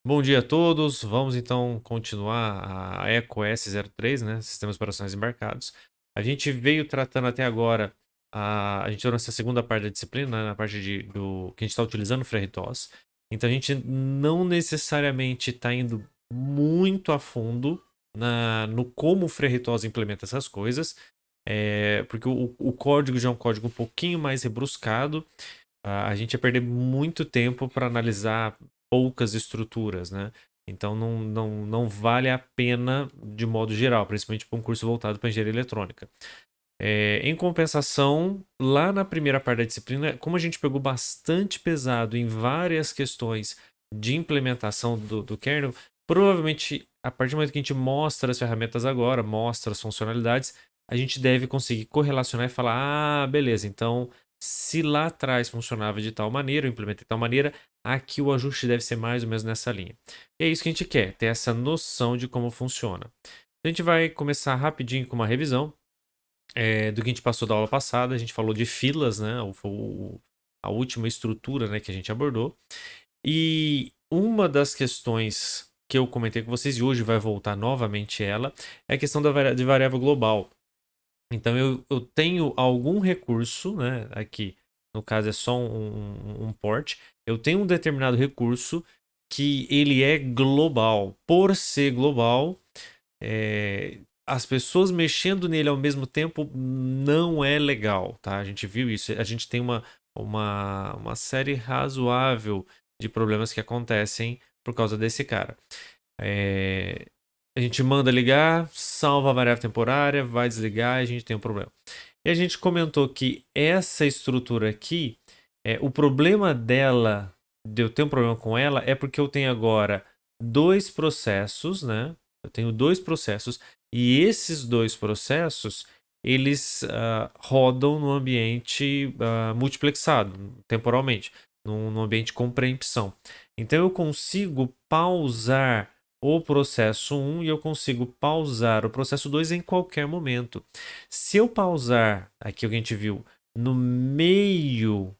Bom dia a todos. Vamos então continuar a ECO S03, né? Sistemas operacionais embarcados. A gente veio tratando até agora, a gente entrou nessa segunda parte da disciplina, né, na parte do que a gente está utilizando o FreeRTOS. Então a gente não necessariamente está indo muito a fundo no como o FreeRTOS implementa essas coisas, porque o código já é um código um pouquinho mais rebruscado. A gente ia perder muito tempo para analisar poucas estruturas, né? Então não vale a pena de modo geral, principalmente para um curso voltado para engenharia eletrônica. Em compensação, lá na primeira parte da disciplina, como a gente pegou bastante pesado em várias questões de implementação do kernel, provavelmente a partir do momento que a gente mostra as ferramentas agora, mostra as funcionalidades, a gente deve conseguir correlacionar e falar: ah, beleza, então se lá atrás funcionava de tal maneira, eu implementei de tal maneira, aqui o ajuste deve ser mais ou menos nessa linha. E é isso que a gente quer, ter essa noção de como funciona. A gente vai começar rapidinho com uma revisão do que a gente passou da aula passada. A gente falou de filas, né? A última estrutura, né, que a gente abordou. E uma das questões que eu comentei com vocês, e hoje vai voltar novamente ela, é a questão de variável global. Então eu tenho algum recurso, né? Aqui, no caso é só um port. Eu tenho um determinado recurso que ele é global. Por ser global, as pessoas mexendo nele ao mesmo tempo não é legal, tá? A gente viu isso. A gente tem uma série razoável de problemas que acontecem por causa desse cara. É, a gente manda ligar, salva a variável temporária, vai desligar e a gente tem um problema. E a gente comentou que essa estrutura aqui, o problema dela, de eu ter um problema com ela, é porque eu tenho agora dois processos, né? Eu tenho dois processos e esses dois processos eles rodam no ambiente multiplexado, temporalmente, num ambiente com preempção. Então eu consigo pausar o processo 1 e eu consigo pausar o processo 2 em qualquer momento. Se eu pausar, aqui o que a gente viu, no meio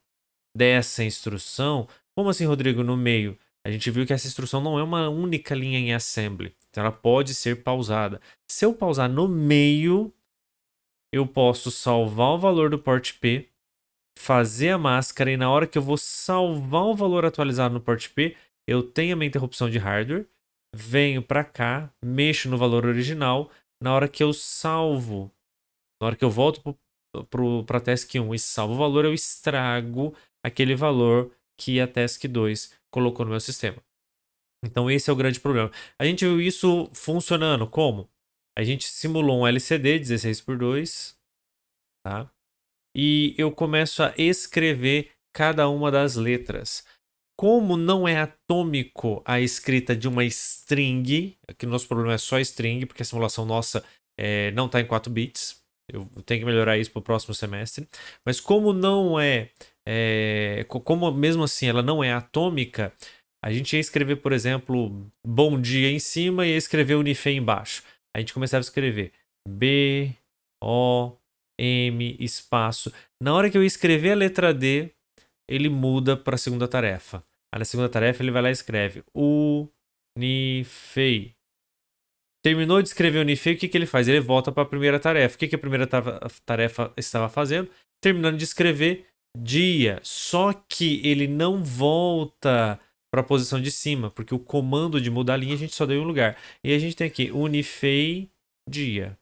dessa instrução, como assim, Rodrigo, no meio? A gente viu que essa instrução não é uma única linha em assembly, então ela pode ser pausada. Se eu pausar no meio, eu posso salvar o valor do port P, fazer a máscara e na hora que eu vou salvar o valor atualizado no port P, eu tenho a minha interrupção de hardware, venho para cá, mexo no valor original, na hora que eu salvo, na hora que eu volto para a task 1 e salvo o valor, eu estrago aquele valor que a task 2 colocou no meu sistema. Então esse é o grande problema. A gente viu isso funcionando como? A gente simulou um LCD 16x2, tá? E eu começo a escrever cada uma das letras. Como não é atômico a escrita de uma string, aqui o nosso problema é só string, porque a simulação nossa não está em 4 bits. Eu tenho que melhorar isso para o próximo semestre. Mas como não como mesmo assim ela não é atômica, a gente ia escrever, por exemplo, bom dia em cima e ia escrever Unifei embaixo. A gente começava a escrever B, O, M, espaço. Na hora que eu escrever a letra D, ele muda para a segunda tarefa. Aí na segunda tarefa ele vai lá e escreve Unifei. Terminou de escrever Unifei, o que ele faz? Ele volta para a primeira tarefa. O que a primeira tarefa estava fazendo? Terminando de escrever dia. Só que ele não volta para a posição de cima, porque o comando de mudar a linha a gente só deu em um lugar. E a gente tem aqui Unifei dia.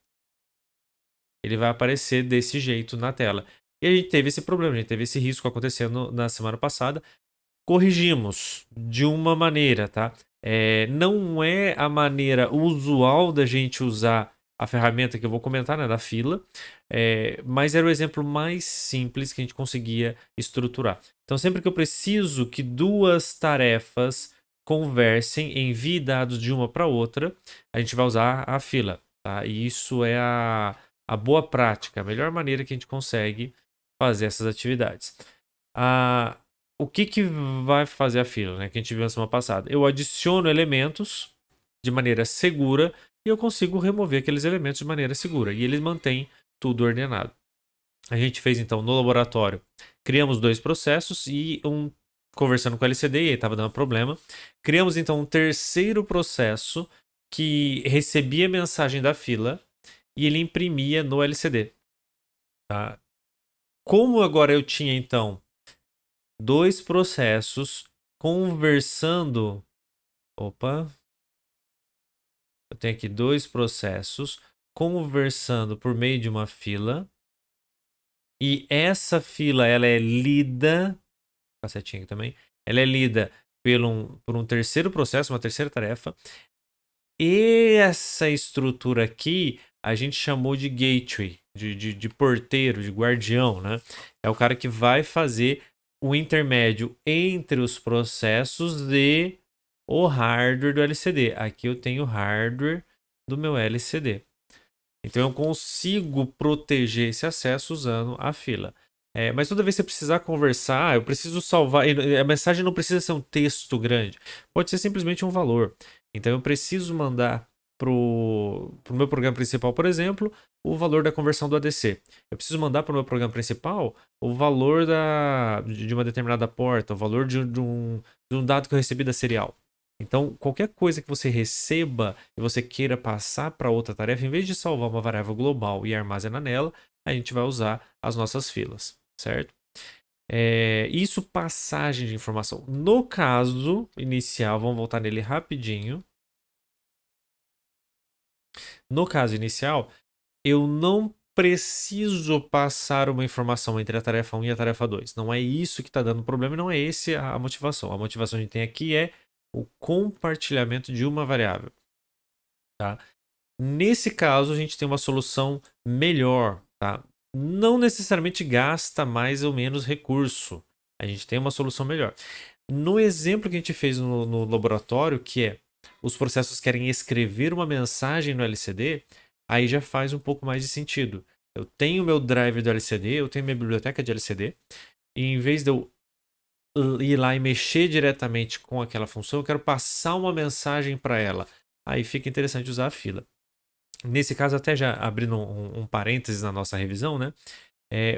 Ele vai aparecer desse jeito na tela. E a gente teve esse problema, a gente teve esse risco acontecendo na semana passada. Corrigimos de uma maneira, tá? Não é a maneira usual da gente usar a ferramenta que eu vou comentar, né, da fila, mas era o exemplo mais simples que a gente conseguia estruturar. Então, sempre que eu preciso que duas tarefas conversem, envie dados de uma para outra, a gente vai usar a fila, tá? E isso é a boa prática, a melhor maneira que a gente consegue fazer essas atividades. O que vai fazer a fila, né? Que a gente viu na semana passada. Eu adiciono elementos de maneira segura e eu consigo remover aqueles elementos de maneira segura. E eles mantêm tudo ordenado. A gente fez então no laboratório, criamos dois processos e um conversando com o LCD e aí estava dando problema. Criamos então um terceiro processo que recebia mensagem da fila e ele imprimia no LCD. Tá? Como agora eu tinha então dois processos conversando. Opa, eu tenho aqui dois processos conversando por meio de uma fila. E essa fila ela é lida, cacetinha aqui também, ela é lida por um terceiro processo, uma terceira tarefa. E essa estrutura aqui a gente chamou de gateway, de porteiro, de guardião, né? É o cara que vai fazer o intermédio entre os processos e o hardware do LCD. Aqui eu tenho o hardware do meu LCD. Então eu consigo proteger esse acesso usando a fila. Mas toda vez que você precisar conversar, eu preciso salvar. A mensagem não precisa ser um texto grande, pode ser simplesmente um valor. Então eu preciso mandar pro meu programa principal, por exemplo, o valor da conversão do ADC. Eu preciso mandar para o meu programa principal o valor de uma determinada porta, o valor de um dado que eu recebi da serial. Então, qualquer coisa que você receba e você queira passar para outra tarefa, em vez de salvar uma variável global e armazenar nela, a gente vai usar as nossas filas, certo? Isso passagem de informação. No caso inicial, vamos voltar nele rapidinho. No caso inicial, eu não preciso passar uma informação entre a tarefa 1 e a tarefa 2. Não é isso que está dando problema e não é esse a motivação. A motivação que a gente tem aqui é o compartilhamento de uma variável. Tá? Nesse caso, a gente tem uma solução melhor. Tá? Não necessariamente gasta mais ou menos recurso. A gente tem uma solução melhor. No exemplo que a gente fez no laboratório, que é os processos querem escrever uma mensagem no LCD, aí já faz um pouco mais de sentido. Eu tenho meu driver do LCD, eu tenho minha biblioteca de LCD, e em vez de eu ir lá e mexer diretamente com aquela função, eu quero passar uma mensagem para ela. Aí fica interessante usar a fila. Nesse caso, até já abrindo um parênteses na nossa revisão, né?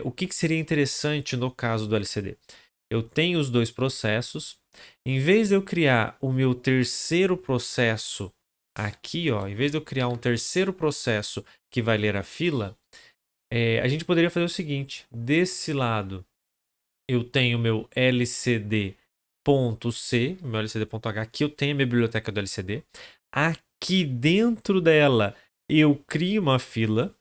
O que seria interessante no caso do LCD? Eu tenho os dois processos. Em vez de eu criar o meu terceiro processo aqui, ó, em vez de eu criar um terceiro processo que vai ler a fila, a gente poderia fazer o seguinte: desse lado eu tenho meu LCD.c, meu LCD.h, aqui eu tenho a minha biblioteca do LCD. Aqui dentro dela eu crio uma fila.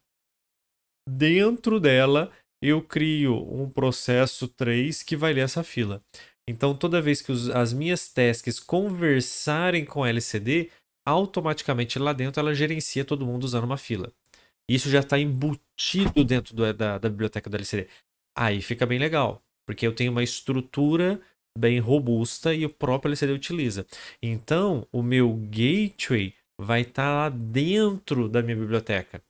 Dentro dela eu crio um processo 3 que vai ler essa fila. Então, toda vez que as minhas tasks conversarem com a LCD, automaticamente lá dentro ela gerencia todo mundo usando uma fila. Isso já está embutido dentro da biblioteca do LCD. Aí fica bem legal, porque eu tenho uma estrutura bem robusta e o próprio LCD utiliza. Então, o meu gateway vai estar lá dentro da minha biblioteca.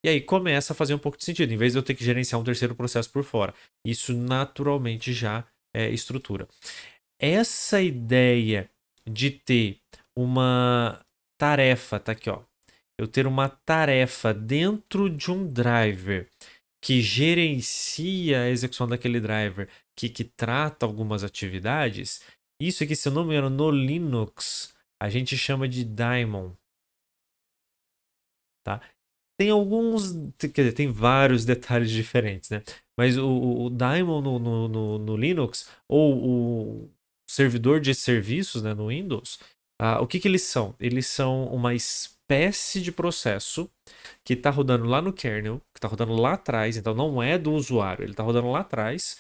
E aí começa a fazer um pouco de sentido, em vez de eu ter que gerenciar um terceiro processo por fora. Isso naturalmente já é estrutura. Essa ideia de ter uma tarefa, tá aqui, ó. Eu ter uma tarefa dentro de um driver que gerencia a execução daquele driver, que trata algumas atividades. Isso aqui, se eu não me engano, no Linux, a gente chama de daemon. Tá? Tem alguns, quer dizer, tem vários detalhes diferentes, né? Mas o daemon no Linux, ou o servidor de serviços, né, no Windows, o que eles são? Eles são uma espécie de processo que está rodando lá no kernel, que está rodando lá atrás, então não é do usuário, ele está rodando lá atrás,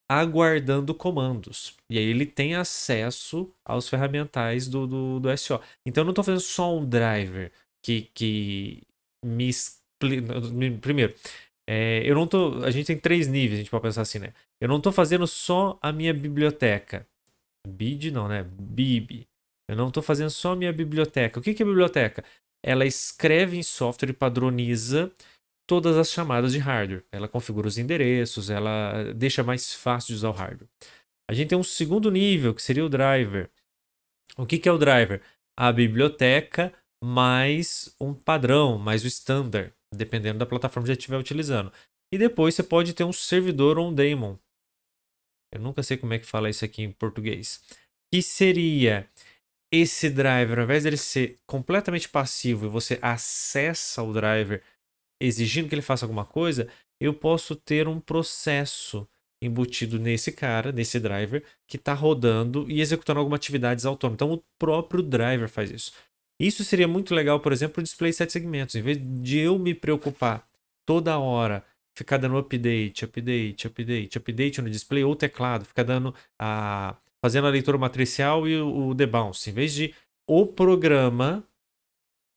aguardando comandos. E aí ele tem acesso aos ferramentais do SO. Então eu não estou fazendo só um driver que me explica. Primeiro, eu não tô. A gente tem 3 níveis, a gente pode pensar assim, né? Eu não estou fazendo só a minha biblioteca. BID não, né? BIB. Eu não estou fazendo só a minha biblioteca. O que é biblioteca? Ela escreve em software e padroniza todas as chamadas de hardware. Ela configura os endereços, ela deixa mais fácil de usar o hardware. A gente tem um segundo nível, que seria o driver. O que é o driver? A biblioteca mais um padrão, mais o standard, dependendo da plataforma que você estiver utilizando. E depois você pode ter um servidor ou um daemon. Eu nunca sei como é que fala isso aqui em português. Que seria esse driver, ao invés dele ser completamente passivo e você acessa o driver exigindo que ele faça alguma coisa, eu posso ter um processo embutido nesse cara, nesse driver, que está rodando e executando alguma atividade autônoma. Então, o próprio driver faz isso. Isso seria muito legal, por exemplo, o display 7 segmentos. Em vez de eu me preocupar toda hora, ficar dando update no display ou teclado, ficar dando fazendo a leitura matricial e o debounce. Em vez de o programa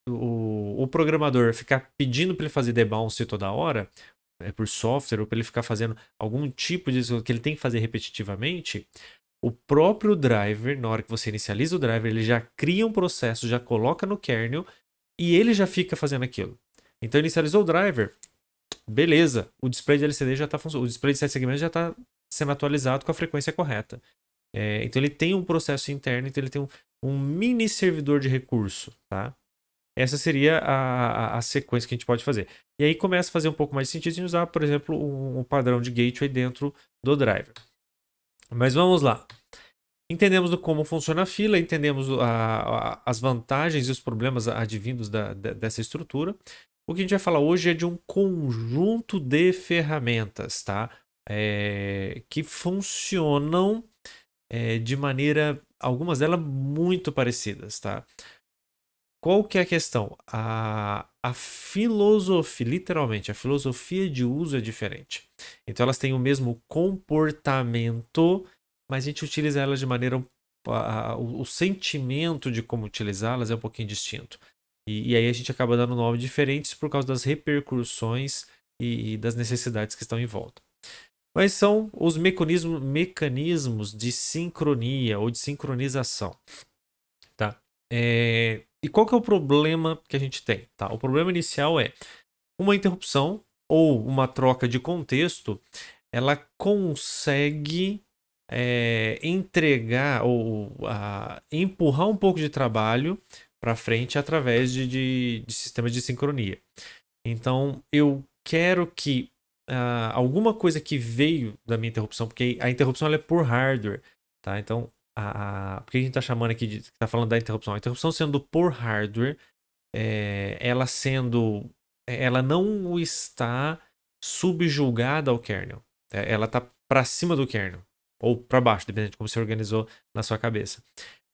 o programador ficar pedindo para ele fazer debounce toda hora, por software, ou para ele ficar fazendo algum tipo de que ele tem que fazer repetitivamente, o próprio driver, na hora que você inicializa o driver, ele já cria um processo, já coloca no kernel e ele já fica fazendo aquilo. Então inicializou o driver, beleza, o display de LCD já está funcionando, o display de 7 segmentos já está sendo atualizado com a frequência correta. Então ele tem um processo interno, então ele tem um mini servidor de recurso, tá? Essa seria a sequência que a gente pode fazer. E aí começa a fazer um pouco mais de sentido em usar, por exemplo, um padrão de gateway dentro do driver. Mas vamos lá. Entendemos como funciona a fila, entendemos as vantagens e os problemas advindos dessa estrutura. O que a gente vai falar hoje é de um conjunto de ferramentas, tá? Que funcionam de maneira, algumas delas muito parecidas, tá? Qual que é a questão? A filosofia, literalmente, a filosofia de uso é diferente. Então elas têm o mesmo comportamento, mas a gente utiliza elas de maneira. O sentimento de como utilizá-las é um pouquinho distinto. E aí a gente acaba dando nomes diferentes por causa das repercussões e das necessidades que estão em volta. Mas são os mecanismos de sincronia ou de sincronização. Tá? E qual que é o problema que a gente tem? Tá? O problema inicial é uma interrupção ou uma troca de contexto, ela consegue entregar ou empurrar um pouco de trabalho para frente através de sistemas de sincronia. Então, eu quero que alguma coisa que veio da minha interrupção, porque a interrupção ela é por hardware, tá? Então, por que a gente está chamando aqui está falando da interrupção? A interrupção sendo por hardware, ela não está subjugada ao kernel. Ela está para cima do kernel ou para baixo, dependendo de como você organizou na sua cabeça.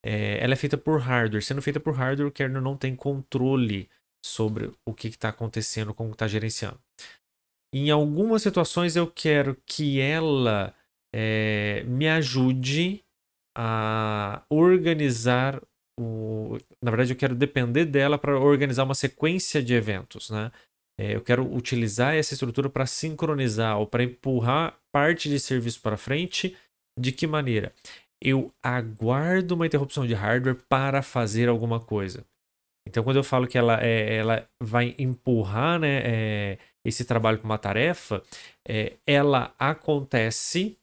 Ela é feita por hardware. Sendo feita por hardware, o kernel não tem controle sobre o que está acontecendo, como está gerenciando. Em algumas situações eu quero que ela me ajude a organizar na verdade, eu quero depender dela para organizar uma sequência de eventos, né? Eu quero utilizar essa estrutura para sincronizar ou para empurrar parte de serviço para frente. De que maneira? Eu aguardo uma interrupção de hardware para fazer alguma coisa. Então, quando eu falo que ela vai empurrar, né, esse trabalho para uma tarefa, ela acontece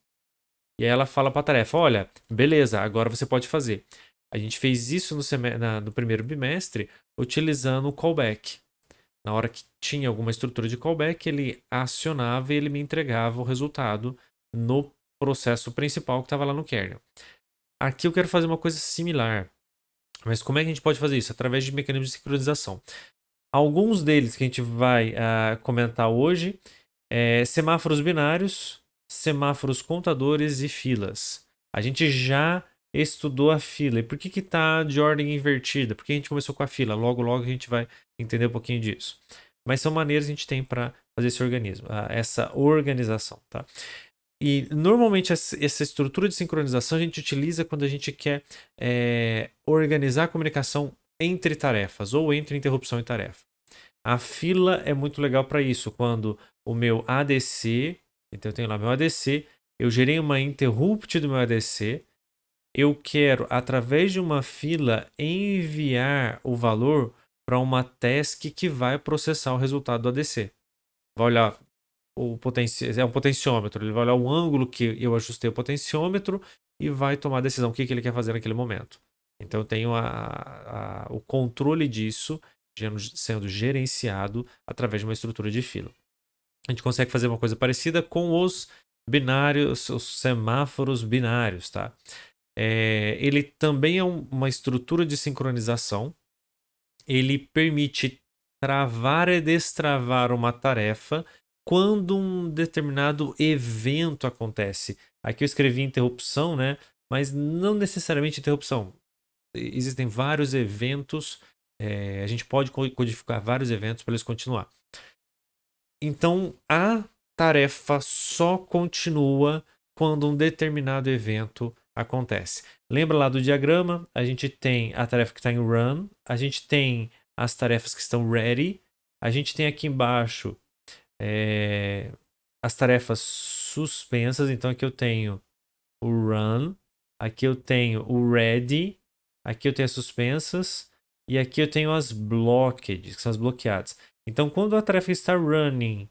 e aí ela fala para a tarefa: olha, beleza, agora você pode fazer. A gente fez isso no primeiro bimestre utilizando o callback. Na hora que tinha alguma estrutura de callback, ele acionava e ele me entregava o resultado no processo principal que estava lá no kernel. Aqui eu quero fazer uma coisa similar. Mas como é que a gente pode fazer isso? Através de mecanismos de sincronização. Alguns deles que a gente vai comentar hoje semáforos binários, semáforos contadores e filas. A gente já estudou a fila. E por que está de ordem invertida? Porque a gente começou com a fila. Logo, logo a gente vai entender um pouquinho disso. Mas são maneiras que a gente tem para fazer esse organismo, essa organização. Tá? E normalmente essa estrutura de sincronização a gente utiliza quando a gente quer organizar a comunicação entre tarefas ou entre interrupção e tarefa. A fila é muito legal para isso, quando o meu ADC, então eu tenho lá meu ADC, eu gerei uma interrupt do meu ADC, eu quero, através de uma fila, enviar o valor para uma task que vai processar o resultado do ADC. Vai olhar é um potenciômetro, ele vai olhar o ângulo que eu ajustei o potenciômetro e vai tomar a decisão o que ele quer fazer naquele momento. Então eu tenho o controle disso sendo gerenciado através de uma estrutura de fila. A gente consegue fazer uma coisa parecida com os binários, os semáforos binários, tá? Ele também é uma estrutura de sincronização. Ele permite travar e destravar uma tarefa quando um determinado evento acontece. Aqui eu escrevi interrupção, né? Mas não necessariamente interrupção. Existem vários eventos. A gente pode codificar vários eventos para eles continuar. Então, a tarefa só continua quando um determinado evento acontece. Lembra lá do diagrama? A gente tem a tarefa que está em run, a gente tem as tarefas que estão ready, a gente tem aqui embaixo as tarefas suspensas. Então, aqui eu tenho o run, aqui eu tenho o ready, aqui eu tenho as suspensas e aqui eu tenho as blocked, que são as bloqueadas. Então, quando a tarefa está running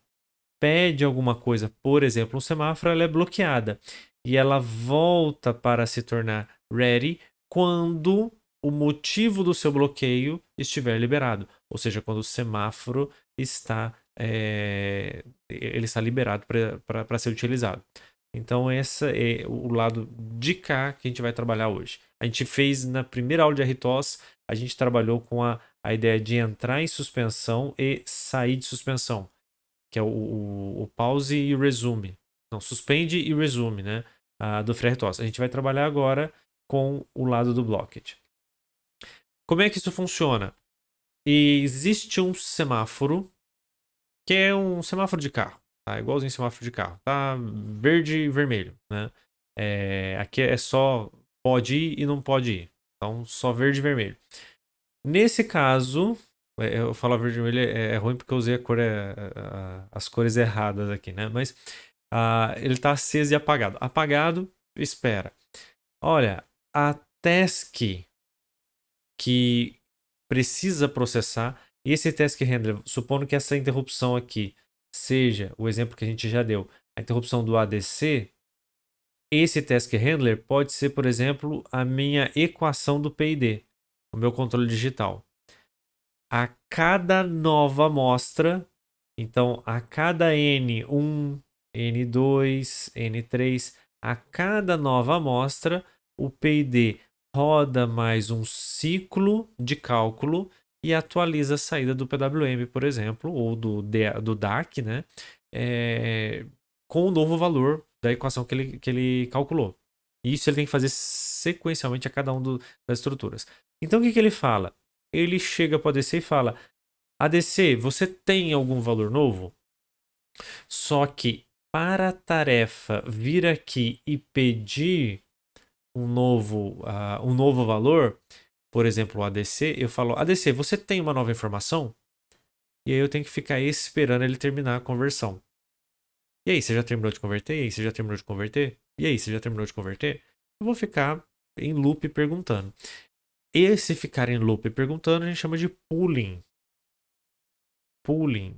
pede alguma coisa, por exemplo, um semáforo, ela é bloqueada. E ela volta para se tornar ready quando o motivo do seu bloqueio estiver liberado. Ou seja, quando o semáforo está, ele está liberado para ser utilizado. Então, esse é o lado de cá que a gente vai trabalhar hoje. A gente fez na primeira aula de RTOS, a gente trabalhou com a ideia de entrar em suspensão e sair de suspensão, que é o pause e resume. Não, suspende e resume, né? Do FreeRTOS. A gente vai trabalhar agora com o lado do Blocked. Como é que isso funciona? Existe um semáforo, que é um semáforo de carro, tá? Igualzinho semáforo de carro, tá? Verde e vermelho, né? Aqui é só pode ir e não pode ir. Então, só verde e vermelho. Nesse caso, eu falo verde e vermelho é ruim porque eu usei as cores erradas aqui, né? Mas ele está aceso e apagado. Apagado, espera. Olha, a task que precisa processar, e esse task handler, supondo que essa interrupção aqui seja o exemplo que a gente já deu, a interrupção do ADC, esse task handler pode ser, por exemplo, a minha equação do PID, o meu controle digital. A cada nova amostra, então a cada N1, N2, N3, a cada nova amostra, o PID roda mais um ciclo de cálculo e atualiza a saída do PWM, por exemplo, ou do DAC, né? Com o novo valor da equação que ele calculou. Isso ele tem que fazer sequencialmente a cada uma das estruturas. Então o que ele fala? Ele chega para a ADC e fala: ADC, você tem algum valor novo? Só que para a tarefa vir aqui e pedir um novo valor, por exemplo, o ADC, eu falo: ADC, você tem uma nova informação? E aí eu tenho que ficar esperando ele terminar a conversão. E aí, você já terminou de converter? E aí, você já terminou de converter? E aí, você já terminou de converter? Eu vou ficar em loop perguntando. Esse ficar em loop perguntando a gente chama de pooling. Pooling.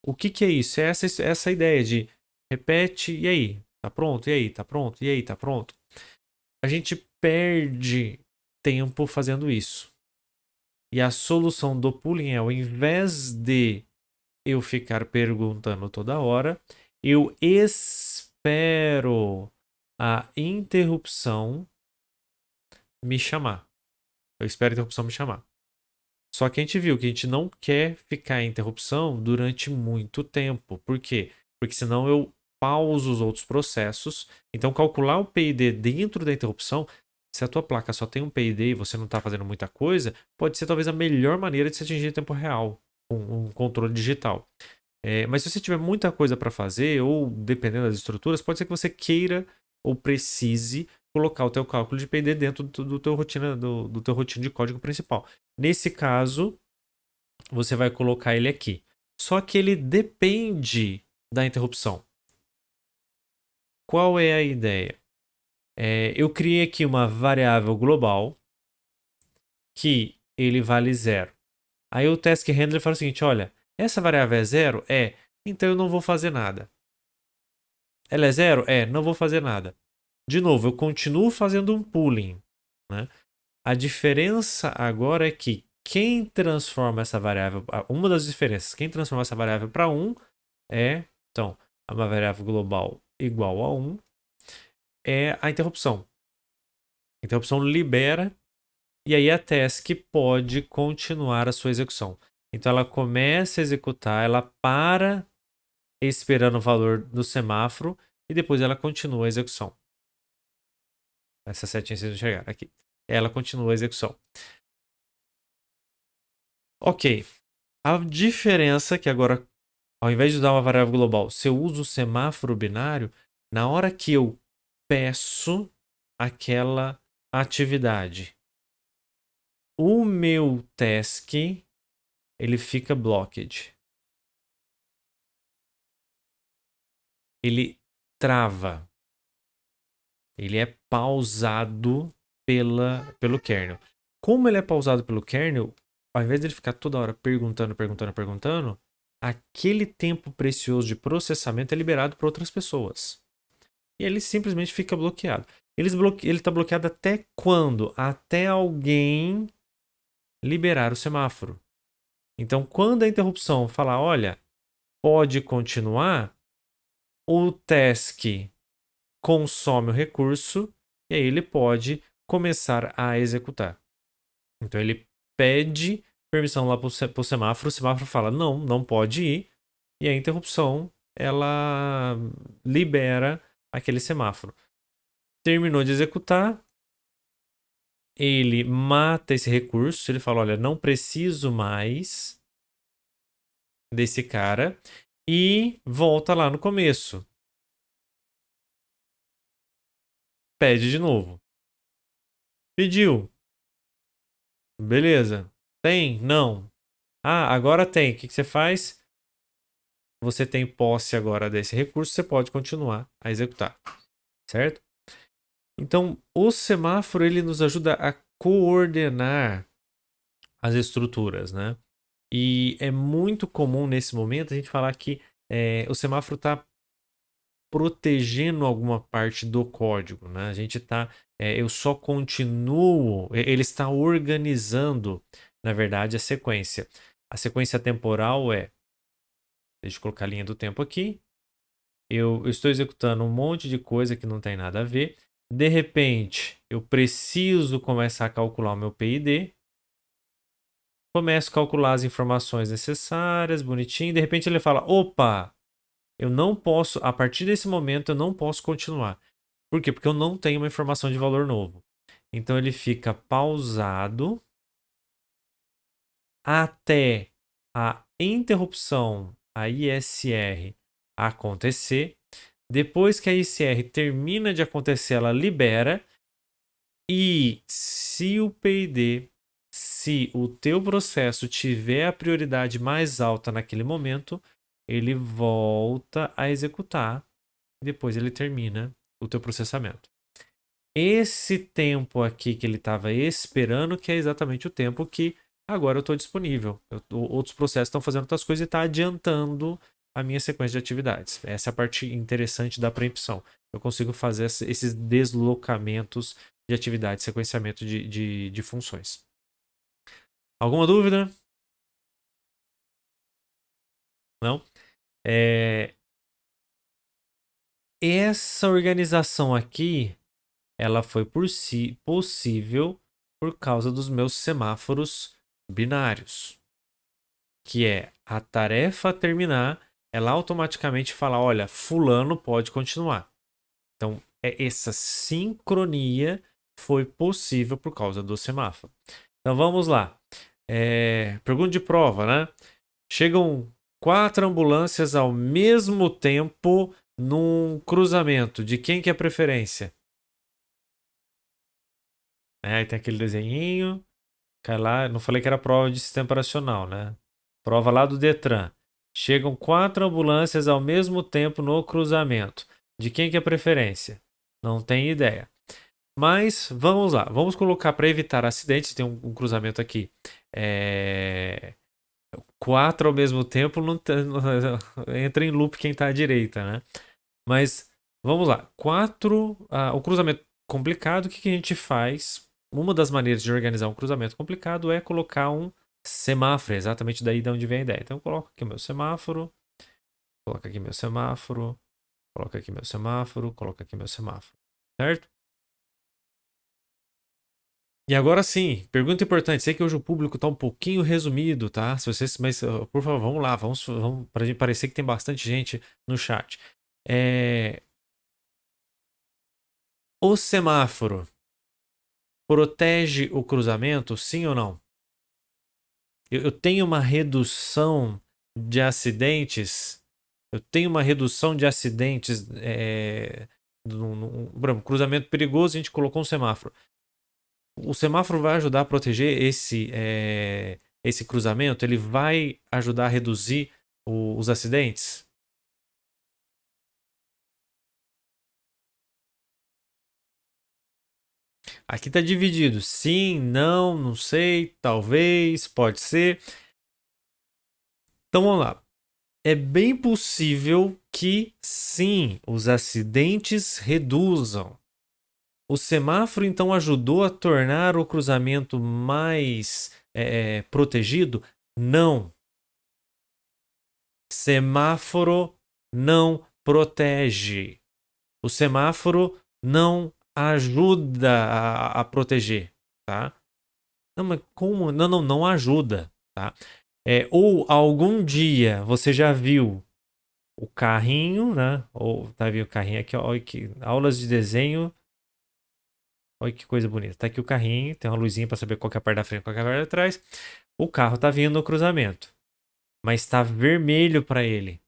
O que é isso? É essa ideia de repete, e aí? Tá pronto? E aí? Tá pronto? E aí? Tá pronto? A gente perde tempo fazendo isso. E a solução do pooling é, ao invés de eu ficar perguntando toda hora, eu espero a interrupção me chamar. Eu espero a interrupção me chamar. Só que a gente viu que a gente não quer ficar em interrupção durante muito tempo. Por quê? Porque senão eu pauso os outros processos. Então, calcular o PID dentro da interrupção, se a tua placa só tem um PID e você não está fazendo muita coisa, pode ser talvez a melhor maneira de se atingir em tempo real, com um controle digital. Mas se você tiver muita coisa para fazer, ou dependendo das estruturas, pode ser que você queira ou precise colocar o teu cálculo de PID dentro do teu rotina, do teu rotina de código principal. Nesse caso, você vai colocar ele aqui. Só que ele depende da interrupção. Qual é a ideia? Eu criei aqui uma variável global que ele vale 0. Aí o task handler fala o seguinte: olha, essa variável é 0? Então eu não vou fazer nada. Ela é 0? Não vou fazer nada. De novo, eu continuo fazendo um pooling, né? A diferença agora é que quem transforma essa variável, uma das diferenças, quem transforma essa variável para 1 é Então, uma variável global igual a 1 é a interrupção. A interrupção libera e aí a task pode continuar a sua execução. Então ela começa a executar, ela para esperando o valor do semáforo e depois ela continua a execução. Essa setinha vocês enxergaram aqui. Ela continua a execução. Ok. A diferença é que agora, ao invés de usar uma variável global, se eu uso o semáforo binário, na hora que eu peço aquela atividade, o meu task ele fica blocked. Ele trava. Ele é pausado pelo kernel. Como ele é pausado pelo kernel, ao invés dele ficar toda hora perguntando, aquele tempo precioso de processamento é liberado para outras pessoas. E ele simplesmente fica bloqueado. Ele está bloqueado até quando? Até alguém liberar o semáforo. Então, quando a interrupção falar, olha, pode continuar, o task consome o recurso e aí ele pode começar a executar. Então ele pede permissão lá para o semáforo fala não, não pode ir, e a interrupção ela libera aquele semáforo. Terminou de executar, ele mata esse recurso, ele fala, olha, não preciso mais desse cara, e volta lá no começo. Pede de novo. Pediu. Beleza. Tem? Não. Ah, agora tem. O que você faz? Você tem posse agora desse recurso, você pode continuar a executar. Certo? Então, o semáforo ele nos ajuda a coordenar as estruturas, né? E é muito comum nesse momento a gente falar que o semáforo está protegendo alguma parte do código, né? A gente está, eu só continuo, ele está organizando, na verdade, a sequência. A sequência temporal deixa eu colocar a linha do tempo aqui. Eu estou executando um monte de coisa que não tem nada a ver. De repente, eu preciso começar a calcular o meu PID. Começo a calcular as informações necessárias, bonitinho. De repente ele fala, opa, eu não posso, a partir desse momento eu não posso continuar. Por quê? Porque eu não tenho uma informação de valor novo. Então ele fica pausado até a interrupção, a ISR, acontecer. Depois que a ISR termina de acontecer, ela libera. E se o PID, se o teu processo tiver a prioridade mais alta naquele momento, ele volta a executar. Depois ele termina o teu processamento. Esse tempo aqui que ele estava esperando, que é exatamente o tempo que agora eu estou disponível. Outros processos estão fazendo outras coisas e está adiantando a minha sequência de atividades. Essa é a parte interessante da preempção. Eu consigo fazer esses deslocamentos de atividades, sequenciamento de funções. Alguma dúvida? Não? Essa organização aqui, ela foi possível por causa dos meus semáforos binários, que é a tarefa terminar, ela automaticamente fala, olha, fulano pode continuar. Então, essa sincronia foi possível por causa do semáforo. Então, vamos lá. Pergunta de prova, né? Chegam 4 ambulâncias ao mesmo tempo num cruzamento. De quem que é a preferência? Aí tem aquele desenhinho. Cai lá, não falei que era prova de sistema operacional, né? Prova lá do Detran. Chegam 4 ambulâncias ao mesmo tempo no cruzamento. De quem que é a preferência? Não tem ideia. Mas vamos lá. Vamos colocar para evitar acidentes. Tem um cruzamento aqui. 4 ao mesmo tempo não entra em loop quem está à direita, né? Mas vamos lá. 4. O cruzamento complicado, o que a gente faz? Uma das maneiras de organizar um cruzamento complicado é colocar um semáforo, exatamente daí de onde vem a ideia. Então eu coloco aqui o meu semáforo. Coloca aqui meu semáforo. Coloca aqui meu semáforo. Coloca aqui meu semáforo. Certo? E agora sim, pergunta importante. Sei que hoje o público está um pouquinho resumido, tá? Se vocês, mas por favor, vamos lá, vamos para parecer que tem bastante gente no chat. O semáforo protege o cruzamento, sim ou não? Eu tenho uma redução de acidentes. Eu tenho uma redução de acidentes. Por exemplo, cruzamento perigoso, a gente colocou um semáforo. O semáforo vai ajudar a proteger esse cruzamento? Ele vai ajudar a reduzir os acidentes? Aqui está dividido. Sim, não, não sei, talvez, pode ser. Então vamos lá. É bem possível que sim, os acidentes reduzam. O semáforo então ajudou a tornar o cruzamento mais protegido? Não. Semáforo não protege. O semáforo não ajuda a proteger, tá? Não, mas como? Não, não, não ajuda, tá? Ou algum dia você já viu o carrinho, né? Ou tá vendo o carrinho aqui, ó, olha que aulas de desenho. Olha que coisa bonita. Tá aqui o carrinho, tem uma luzinha para saber qual que é a parte da frente, qual que é a parte de trás. O carro tá vindo no cruzamento, mas tá vermelho para ele.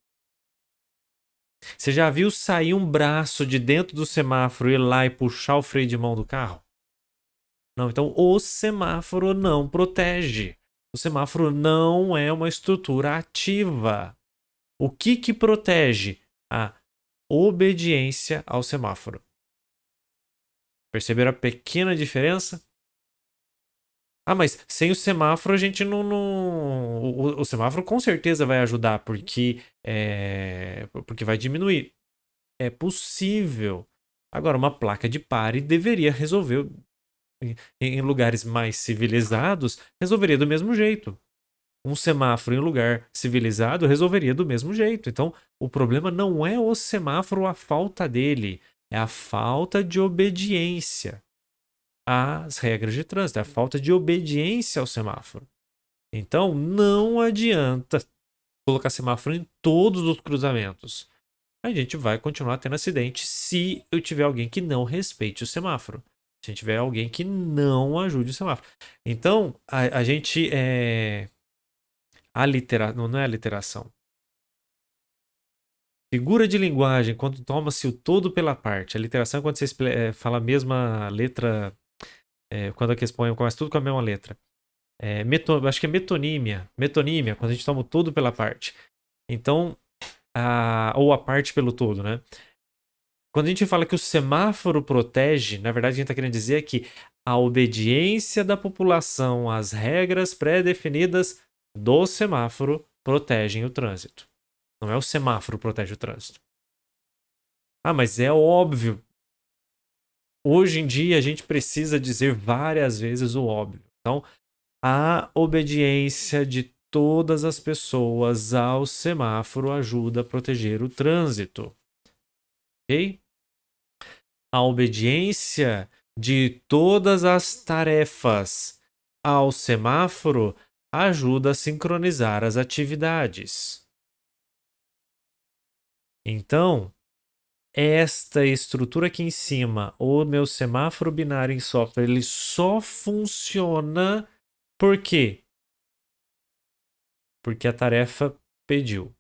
Você já viu sair um braço de dentro do semáforo, ir lá e puxar o freio de mão do carro? Não, então o semáforo não protege. O semáforo não é uma estrutura ativa. O que protege? A obediência ao semáforo. Perceberam a pequena diferença? Ah, mas sem o semáforo a gente não. O semáforo com certeza vai ajudar, porque vai diminuir. É possível. Agora, uma placa de pare deveria resolver. Em lugares mais civilizados, resolveria do mesmo jeito. Um semáforo em um lugar civilizado resolveria do mesmo jeito. Então, o problema não é o semáforo, a falta dele, é a falta de obediência às regras de trânsito, é a falta de obediência ao semáforo. Então, não adianta colocar semáforo em todos os cruzamentos. A gente vai continuar tendo acidente se eu tiver alguém que não respeite o semáforo. Se tiver alguém que não ajude o semáforo. Então, a gente não é aliteração. Figura de linguagem, quando toma-se o todo pela parte. A literação é quando você fala a mesma letra, quando aqueles poemas começam tudo com a mesma letra. Acho que é metonímia. Metonímia, quando a gente toma o todo pela parte. Então, ou a parte pelo todo, né? Quando a gente fala que o semáforo protege, na verdade a gente está querendo dizer que a obediência da população às regras pré-definidas do semáforo protegem o trânsito. Não é o semáforo que protege o trânsito. Ah, mas é óbvio. Hoje em dia a gente precisa dizer várias vezes o óbvio. Então, a obediência de todas as pessoas ao semáforo ajuda a proteger o trânsito. Ok? A obediência de todas as tarefas ao semáforo ajuda a sincronizar as atividades. Então, esta estrutura aqui em cima, o meu semáforo binário em software, ele só funciona por quê? Porque a tarefa pediu.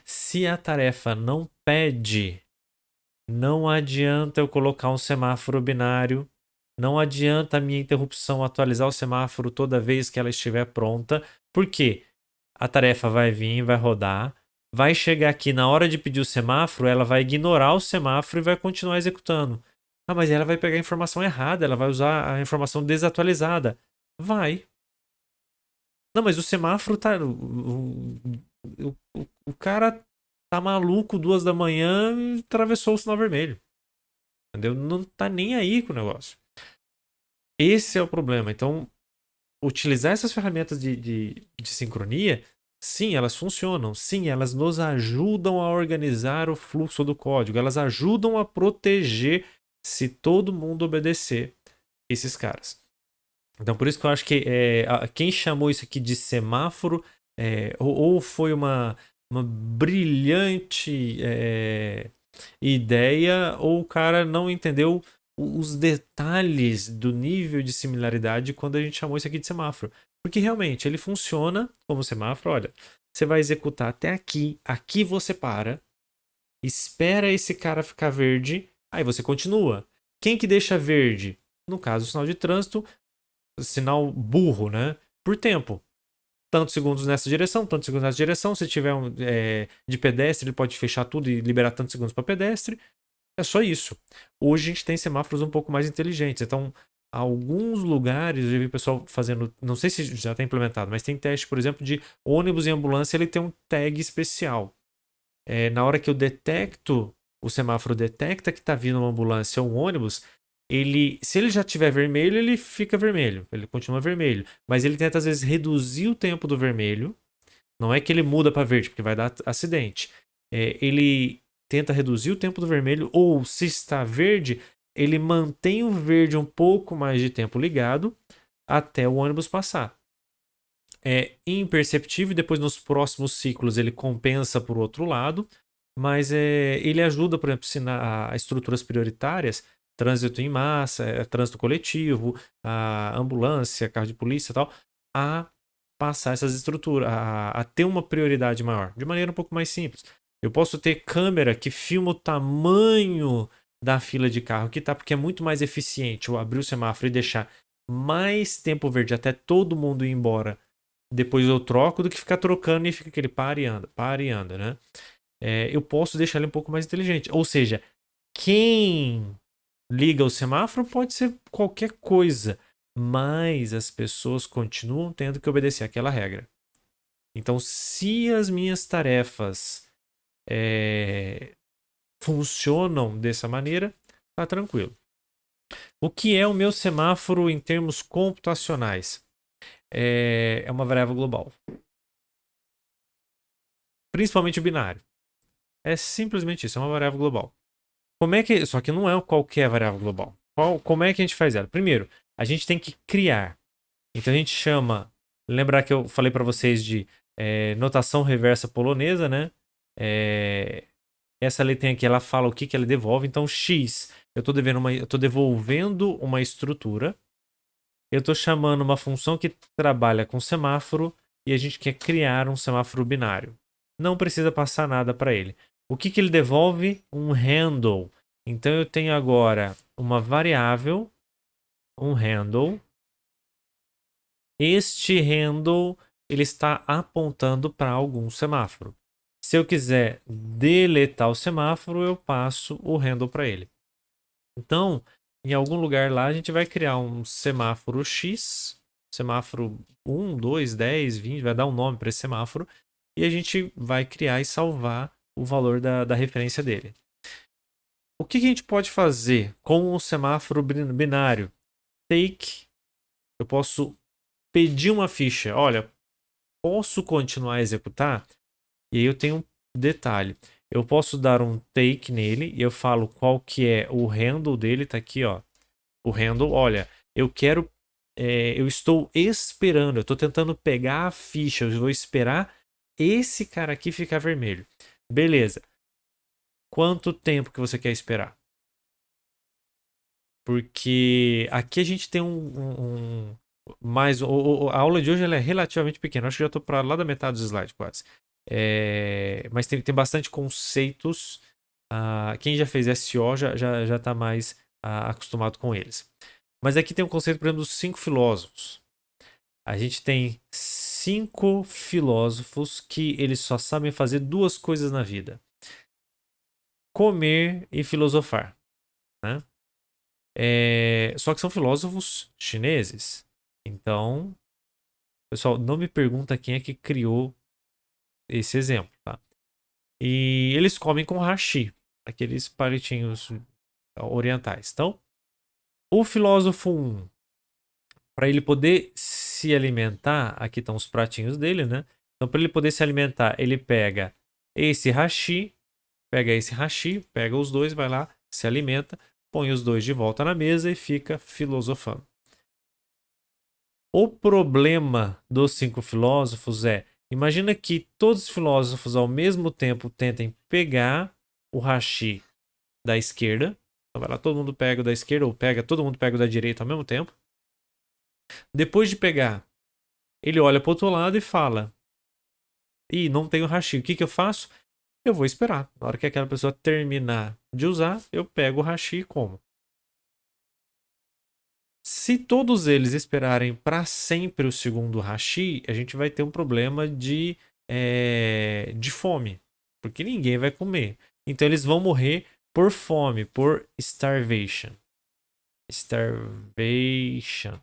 Se a tarefa não pede, não adianta eu colocar um semáforo binário, não adianta a minha interrupção atualizar o semáforo toda vez que ela estiver pronta, porque a tarefa vai vir, vai rodar, vai chegar aqui na hora de pedir o semáforo, ela vai ignorar o semáforo e vai continuar executando. Ah, mas ela vai pegar a informação errada, ela vai usar a informação desatualizada. Vai. Não, mas o semáforo tá. O cara tá maluco 2 da manhã e atravessou o sinal vermelho. Entendeu? Não tá nem aí com o negócio. Esse é o problema. Então, utilizar essas ferramentas de sincronia Sim, elas funcionam. Sim, elas nos ajudam a organizar o fluxo do código. Elas ajudam a proteger se todo mundo obedecer esses caras. Então, por isso que eu acho que quem chamou isso aqui de semáforo ou foi uma brilhante ideia, ou o cara não entendeu os detalhes do nível de similaridade quando a gente chamou isso aqui de semáforo. Porque realmente ele funciona como semáforo. Olha, você vai executar até aqui, aqui você para, espera esse cara ficar verde, aí você continua. Quem que deixa verde? No caso, o sinal de trânsito, sinal burro, né? Por tempo. Tantos segundos nessa direção, tantos segundos nessa direção. Se tiver de pedestre, ele pode fechar tudo e liberar tantos segundos para pedestre. É só isso. Hoje a gente tem semáforos um pouco mais inteligentes. Então, alguns lugares eu já vi o pessoal fazendo, não sei se já está implementado, mas tem teste, por exemplo, de ônibus e ambulância, ele tem um tag especial. Na hora que eu detecto, o semáforo detecta que está vindo uma ambulância ou um ônibus, se ele já tiver vermelho, ele fica vermelho, ele continua vermelho. Mas ele tenta, às vezes, reduzir o tempo do vermelho. Não é que ele muda para verde, porque vai dar acidente. Ele tenta reduzir o tempo do vermelho, ou se está verde, ele mantém o verde um pouco mais de tempo ligado até o ônibus passar. É imperceptível, e depois nos próximos ciclos ele compensa por outro lado, mas ele ajuda, por exemplo, a estruturas prioritárias, trânsito em massa, trânsito coletivo, a ambulância, carro de polícia e tal, a passar essas estruturas, a ter uma prioridade maior, de maneira um pouco mais simples. Eu posso ter câmera que filma o tamanho da fila de carro que tá, porque é muito mais eficiente eu abrir o semáforo e deixar mais tempo verde até todo mundo ir embora. Depois eu troco do que ficar trocando e fica aquele para e anda, né? Eu posso deixar ele um pouco mais inteligente. Ou seja, quem liga o semáforo pode ser qualquer coisa, mas as pessoas continuam tendo que obedecer aquela regra. Então, se as minhas tarefas funcionam dessa maneira, tá tranquilo. O que é o meu semáforo em termos computacionais? É uma variável global. Principalmente o binário. É simplesmente isso, é uma variável global. Só que não é qualquer variável global. Como é que a gente faz ela? Primeiro, a gente tem que criar. Então a gente chama. Lembrar que eu falei para vocês de notação reversa polonesa, né? Essa letra aqui, ela fala o que ela devolve. Então, X, eu estou devolvendo uma estrutura. Eu estou chamando uma função que trabalha com semáforo e a gente quer criar um semáforo binário. Não precisa passar nada para ele. O que ele devolve? Um handle. Então eu tenho agora uma variável, um handle. Este handle ele está apontando para algum semáforo. Se eu quiser deletar o semáforo, eu passo o handle para ele. Então, em algum lugar lá, a gente vai criar um semáforo X, semáforo 1, 2, 10, 20, vai dar um nome para esse semáforo, e a gente vai criar e salvar o valor da referência dele. O que a gente pode fazer com o semáforo binário? Take, eu posso pedir uma ficha. Olha, posso continuar a executar? E aí eu tenho um detalhe. Eu posso dar um take nele e eu falo qual que é o handle dele, tá aqui, ó. O handle, olha, eu quero, eu estou esperando, eu estou tentando pegar a ficha, eu vou esperar esse cara aqui ficar vermelho. Beleza. Quanto tempo que você quer esperar? Porque aqui a gente tem mais a aula de hoje ela é relativamente pequena. Acho que já estou para lá da metade dos slides quase. Mas tem bastante conceitos. Quem já fez SO já está mais acostumado com eles. Mas aqui tem um conceito, por exemplo, dos 5 filósofos. A gente tem 5 filósofos que eles só sabem fazer 2 coisas na vida: comer e filosofar, né? Só que são filósofos chineses. Então, pessoal, não me pergunta quem é que criou esse exemplo, tá? E eles comem com hashi, aqueles palitinhos orientais. Então, o filósofo 1, para ele poder se alimentar, aqui estão os pratinhos dele, né? Então, para ele poder se alimentar, ele pega esse hashi, pega os dois, vai lá, se alimenta, põe os dois de volta na mesa e fica filosofando. O problema dos 5 filósofos é, imagina que todos os filósofos ao mesmo tempo tentem pegar o hashi da esquerda. Então vai lá, todo mundo pega o da esquerda, ou todo mundo pega o da direita ao mesmo tempo. Depois de pegar, ele olha para o outro lado e fala: Ih, não tenho hashi, o que eu faço? Eu vou esperar. Na hora que aquela pessoa terminar de usar, eu pego o hashi e como. Se todos eles esperarem para sempre o segundo hashi, a gente vai ter um problema de fome. Porque ninguém vai comer. Então eles vão morrer por fome, por starvation. Starvation.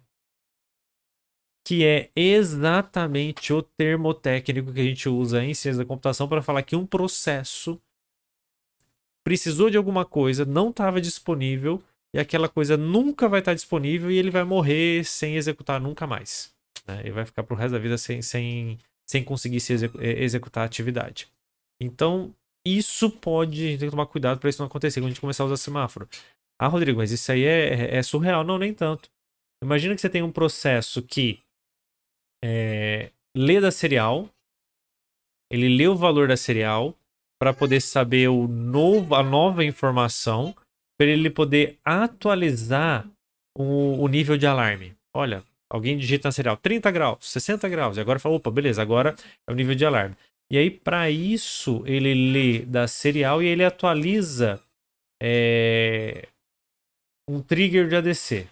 Que é exatamente o termo técnico que a gente usa em ciência da computação para falar que um processo precisou de alguma coisa, não estava disponível, e aquela coisa nunca vai estar disponível e ele vai morrer sem executar nunca mais. Né? Ele vai ficar pro resto da vida sem conseguir executar a atividade. Então, isso pode. A gente tem que tomar cuidado para isso não acontecer quando a gente começar a usar semáforo. Ah, Rodrigo, mas isso aí é surreal. Não, nem tanto. Imagina que você tem um processo que lê da serial, ele lê o valor da serial para poder saber a nova informação, para ele poder atualizar o nível de alarme. Olha, alguém digita na serial 30 graus, 60 graus, e agora fala, opa, beleza, agora é o nível de alarme. E aí, para isso, ele lê da serial e ele atualiza um trigger de ADC.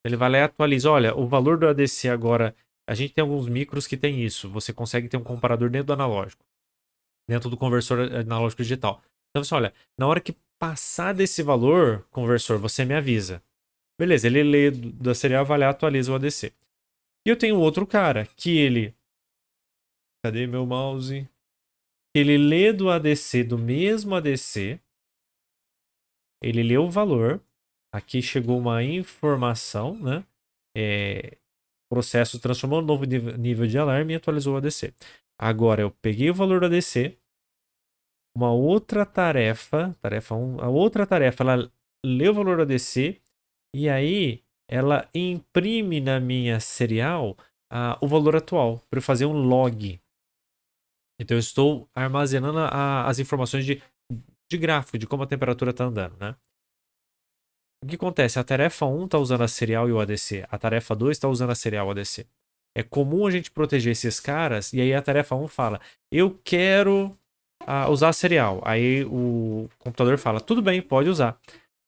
Ele vai lá e atualiza. Olha, o valor do ADC agora. A gente tem alguns micros que tem isso. Você consegue ter um comparador dentro do analógico, dentro do conversor analógico digital. Então você olha, na hora que passar desse valor, conversor, você me avisa. Beleza, ele lê da serial, vai lá e atualiza o ADC. E eu tenho outro cara que ele. Cadê meu mouse? Ele lê do ADC, do mesmo ADC. Ele lê o valor. Aqui chegou uma informação, né? O processo transformou no novo nível de alarme e atualizou o ADC. Agora eu peguei o valor do ADC, uma outra tarefa 1, a outra tarefa, ela lê o valor do ADC e aí ela imprime na minha serial o valor atual para eu fazer um log. Então eu estou armazenando as informações de gráfico, de como a temperatura está andando, né? O que acontece? A tarefa 1 está usando a serial e o ADC. A tarefa 2 está usando a serial e o ADC. É comum a gente proteger esses caras e aí a tarefa 1 fala: eu quero usar a serial. Aí o computador fala: tudo bem, pode usar.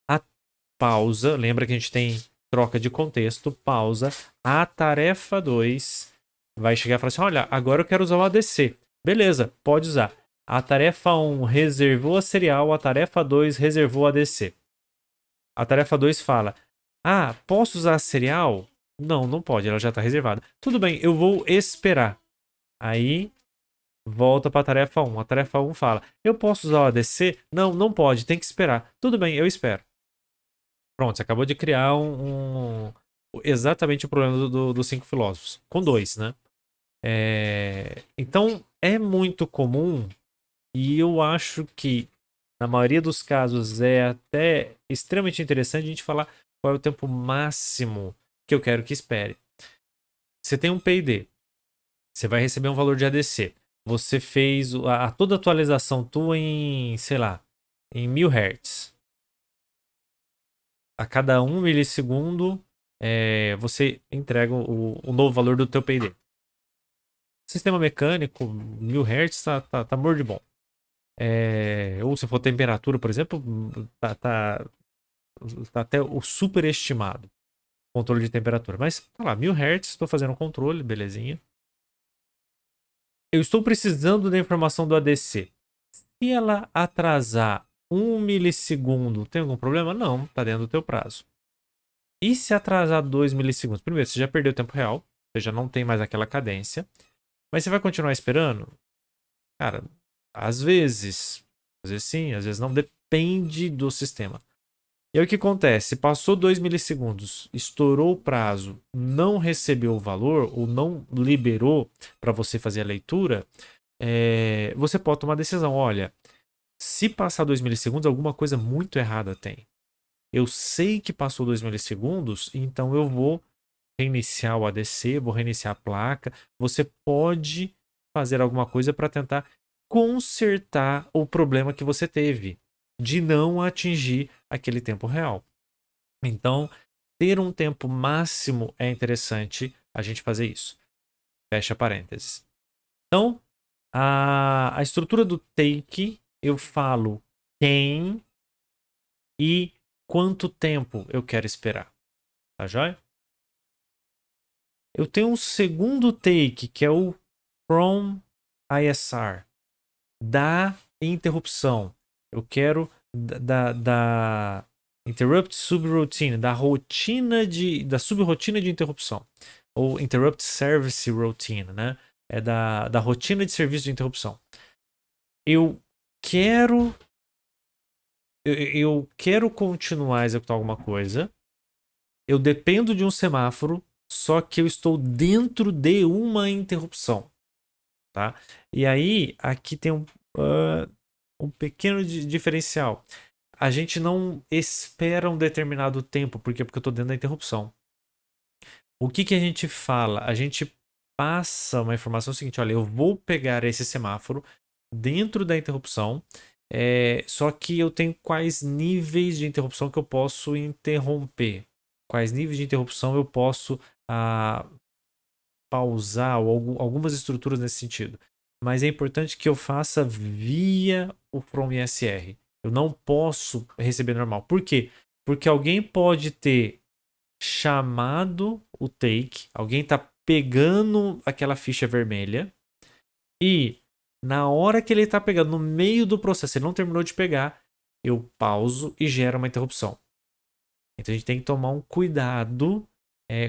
A pausa, lembra que a gente tem troca de contexto, pausa. A tarefa 2 vai chegar e falar assim: olha, agora eu quero usar o ADC. Beleza, pode usar. A tarefa 1 reservou a serial, a tarefa 2 reservou a ADC. A tarefa 2 fala: ah, posso usar a serial? Não, não pode, ela já está reservada. Tudo bem, eu vou esperar. Aí volta para a tarefa 1. A tarefa 1 fala: eu posso usar o ADC? Não, não pode, tem que esperar. Tudo bem, eu espero. Pronto, você acabou de criar exatamente o problema dos 5 filósofos. Com 2, né? Então, é muito comum e eu acho que na maioria dos casos é até extremamente interessante a gente falar qual é o tempo máximo que eu quero que espere. Você tem um P&D, você vai receber um valor de ADC. Você fez toda a atualização tua em, sei lá, em 1000 Hz. A cada 1 milissegundo, você entrega o novo valor do teu P&D. Sistema mecânico, 1000 Hz tá morto de bom. Ou se for temperatura, por exemplo, tá até o superestimado controle de temperatura. Mas, tá lá, 1000 Hz, estou fazendo um controle, belezinha. Eu estou precisando da informação do ADC. Se ela atrasar 1 milissegundo, tem algum problema? Não, tá dentro do teu prazo. E se atrasar 2 milissegundos? Primeiro, você já perdeu o tempo real, você já não tem mais aquela cadência. Mas você vai continuar esperando? Cara, às vezes sim, às vezes não, depende do sistema. E aí o que acontece? Passou 2 milissegundos, estourou o prazo, não recebeu o valor ou não liberou para você fazer a leitura, você pode tomar a decisão. Olha, se passar 2 milissegundos, alguma coisa muito errada tem. Eu sei que passou 2 milissegundos, então eu vou reiniciar o ADC, vou reiniciar a placa. Você pode fazer alguma coisa para tentar consertar o problema que você teve de não atingir aquele tempo real. Então, ter um tempo máximo é interessante a gente fazer isso. Fecha parênteses. Então, a estrutura do take, eu falo quem e quanto tempo eu quero esperar. Tá joia? Eu tenho um segundo take, que é o from ISR, da interrupção. Eu quero da interrupt subroutine, da subrotina de interrupção. Ou interrupt service routine, né? É da rotina de serviço de interrupção. Eu quero eu quero continuar a executar alguma coisa. Eu dependo de um semáforo, só que eu estou dentro de uma interrupção, tá? E aí, aqui tem um pequeno diferencial. A gente não espera um determinado tempo, porque eu estou dentro da interrupção. O que a gente fala? A gente passa uma informação seguinte: olha, eu vou pegar esse semáforo dentro da interrupção, só que eu tenho quais níveis de interrupção que eu posso interromper, quais níveis de interrupção eu posso pausar, ou algumas estruturas nesse sentido. Mas é importante que eu faça via o From ISR. Eu não posso receber normal. Por quê? Porque alguém pode ter chamado o take, alguém está pegando aquela ficha vermelha e na hora que ele está pegando, no meio do processo, ele não terminou de pegar, eu pauso e gero uma interrupção. Então a gente tem que tomar um cuidado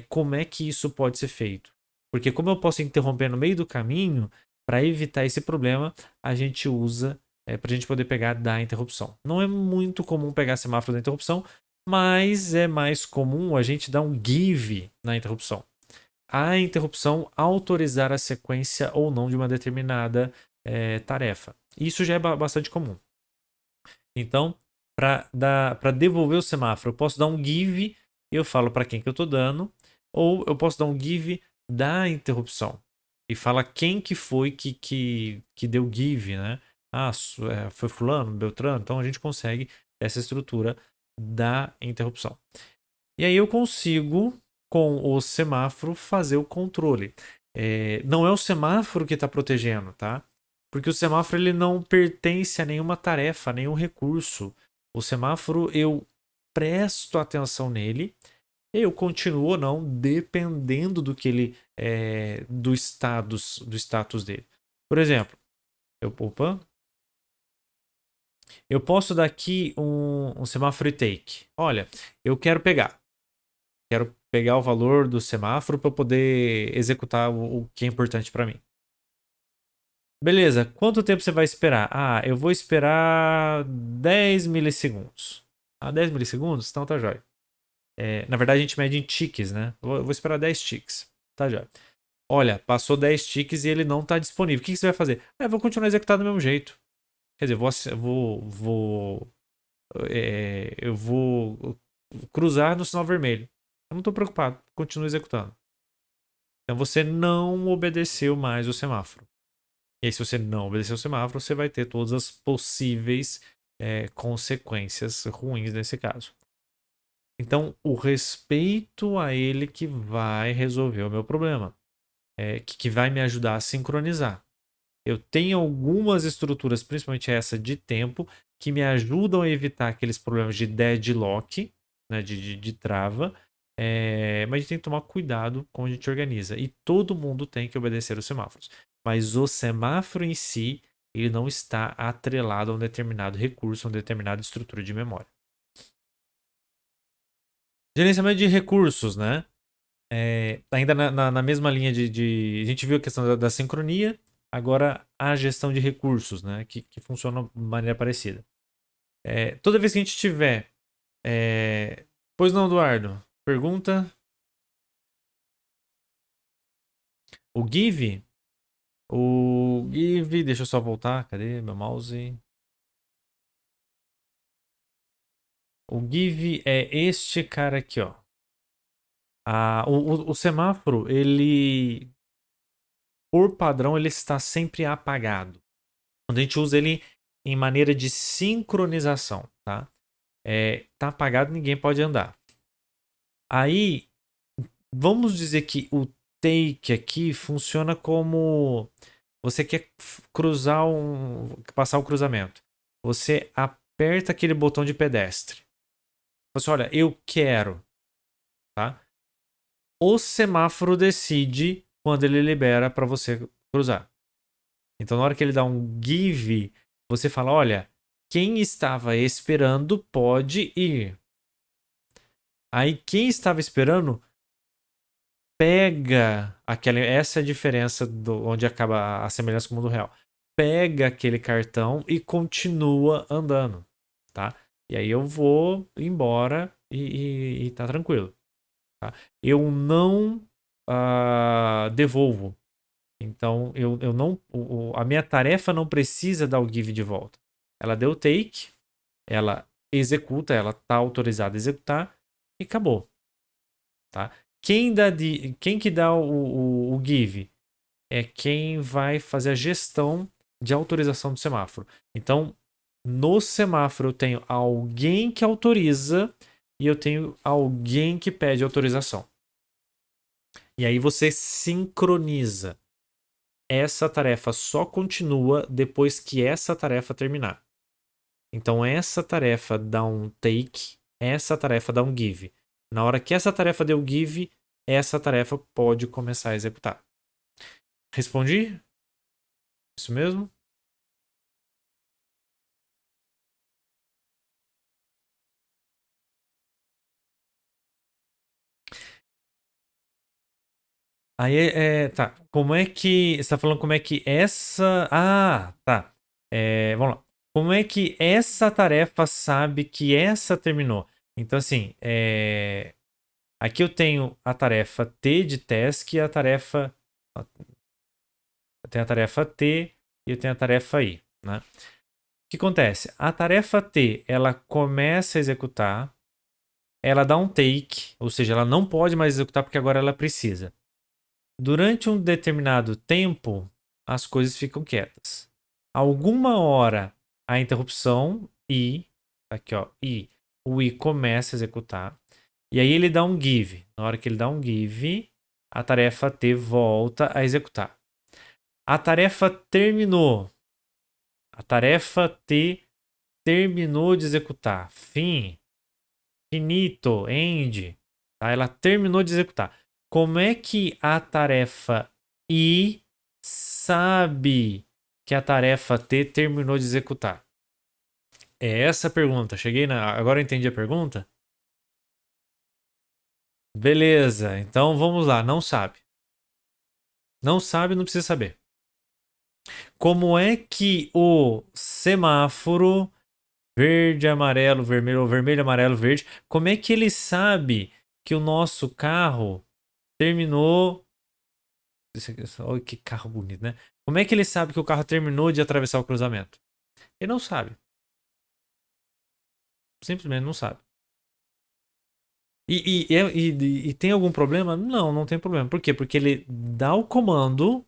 como é que isso pode ser feito. Porque como eu posso interromper no meio do caminho, para evitar esse problema, a gente usa para a gente poder pegar da interrupção. Não é muito comum pegar semáforo da interrupção, mas é mais comum a gente dar um give na interrupção. A interrupção autorizar a sequência ou não de uma determinada tarefa. Isso já é bastante comum. Então, para devolver o semáforo, eu posso dar um give e eu falo para quem que eu estou dando, ou eu posso dar um give da interrupção e fala quem que foi que deu give, né? Ah, foi fulano, Beltrano, então a gente consegue essa estrutura da interrupção. E aí eu consigo, com o semáforo, fazer o controle. Não é o semáforo que está protegendo, tá? Porque o semáforo ele não pertence a nenhuma tarefa, a nenhum recurso. O semáforo eu presto atenção nele, eu continuo ou não, dependendo do que ele do status dele. Por exemplo, eu posso dar aqui um semáforo take. Olha, eu quero pegar o valor do semáforo para poder executar o que é importante para mim. Beleza, quanto tempo você vai esperar? Ah, eu vou esperar 10 milissegundos. Ah, 10 milissegundos? Então tá jóia. Na verdade, a gente mede em ticks, né? Eu vou esperar 10 ticks. Tá jóia. Olha, passou 10 ticks e ele não está disponível. O que você vai fazer? Eu vou continuar executando do mesmo jeito. Quer dizer, eu vou cruzar no sinal vermelho. Eu não estou preocupado. Continuo executando. Então você não obedeceu mais o semáforo. E aí, se você não obedecer o semáforo, você vai ter todas as possíveis consequências ruins nesse caso. Então, o respeito a ele que vai resolver o meu problema, que vai me ajudar a sincronizar. Eu tenho algumas estruturas, principalmente essa de tempo, que me ajudam a evitar aqueles problemas de deadlock, né, de trava, mas a gente tem que tomar cuidado como a gente organiza. E todo mundo tem que obedecer os semáforos. Mas o semáforo em si, ele não está atrelado a um determinado recurso, a uma determinada estrutura de memória. Gerenciamento de recursos, né? Ainda na mesma linha a gente viu a questão da sincronia, agora a gestão de recursos, né? Que funciona de maneira parecida. Toda vez que a gente tiver Pois não, Eduardo. Pergunta. O Give? O Give. Deixa eu só voltar. Cadê meu mouse? O Give é este cara aqui, ó. O semáforo, ele, por padrão, ele está sempre apagado. Quando a gente usa ele em maneira de sincronização, tá? Tá apagado, ninguém pode andar. Aí, vamos dizer que o take aqui funciona como você quer passar o cruzamento. Você aperta aquele botão de pedestre. Você olha, eu quero, tá? O semáforo decide quando ele libera para você cruzar. Então, na hora que ele dá um give, você fala: olha, quem estava esperando pode ir. Aí, quem estava esperando pega essa é a diferença onde acaba a semelhança com o mundo real. Pega aquele cartão e continua andando, tá? E aí eu vou embora e tá tranquilo. Tá? Eu não devolvo. Então, eu não, a minha tarefa não precisa dar o give de volta. Ela deu o take, ela executa, ela está autorizada a executar e acabou. Tá? Quem que dá o give? É quem vai fazer a gestão de autorização do semáforo. Então, no semáforo eu tenho alguém que autoriza e eu tenho alguém que pede autorização. E aí você sincroniza. Essa tarefa só continua depois que essa tarefa terminar. Então, essa tarefa dá um take, essa tarefa dá um give. Na hora que essa tarefa deu give, essa tarefa pode começar a executar. Respondi? Isso mesmo? Aí tá. Como é que. Você está falando como é que essa. Ah, tá. Vamos lá. Como é que essa tarefa sabe que essa terminou? Então, assim, aqui eu tenho a tarefa T de task e a tarefa. Eu tenho a tarefa T e eu tenho a tarefa I, né? O que acontece? A tarefa T, ela começa a executar, ela dá um take, ou seja, ela não pode mais executar porque agora ela precisa. Durante um determinado tempo, as coisas ficam quietas. Alguma hora, a interrupção I, aqui ó, I, o I começa a executar, e aí ele dá um give. Na hora que ele dá um give, a tarefa T volta a executar. A tarefa terminou. A tarefa T terminou de executar. Fim. Finito. End. Tá? Ela terminou de executar. Como é que a tarefa I sabe que a tarefa T terminou de executar? É essa a pergunta. Agora eu entendi a pergunta? Beleza. Então vamos lá. Não sabe. Não sabe, não precisa saber. Como é que o semáforo verde, amarelo, vermelho, ou vermelho, amarelo, verde. Como é que ele sabe que o nosso carro terminou. Olha que carro bonito, né? Como é que ele sabe que o carro terminou de atravessar o cruzamento? Ele não sabe. Simplesmente não sabe. E tem algum problema? Não, não tem problema. Por quê? Porque ele dá o comando,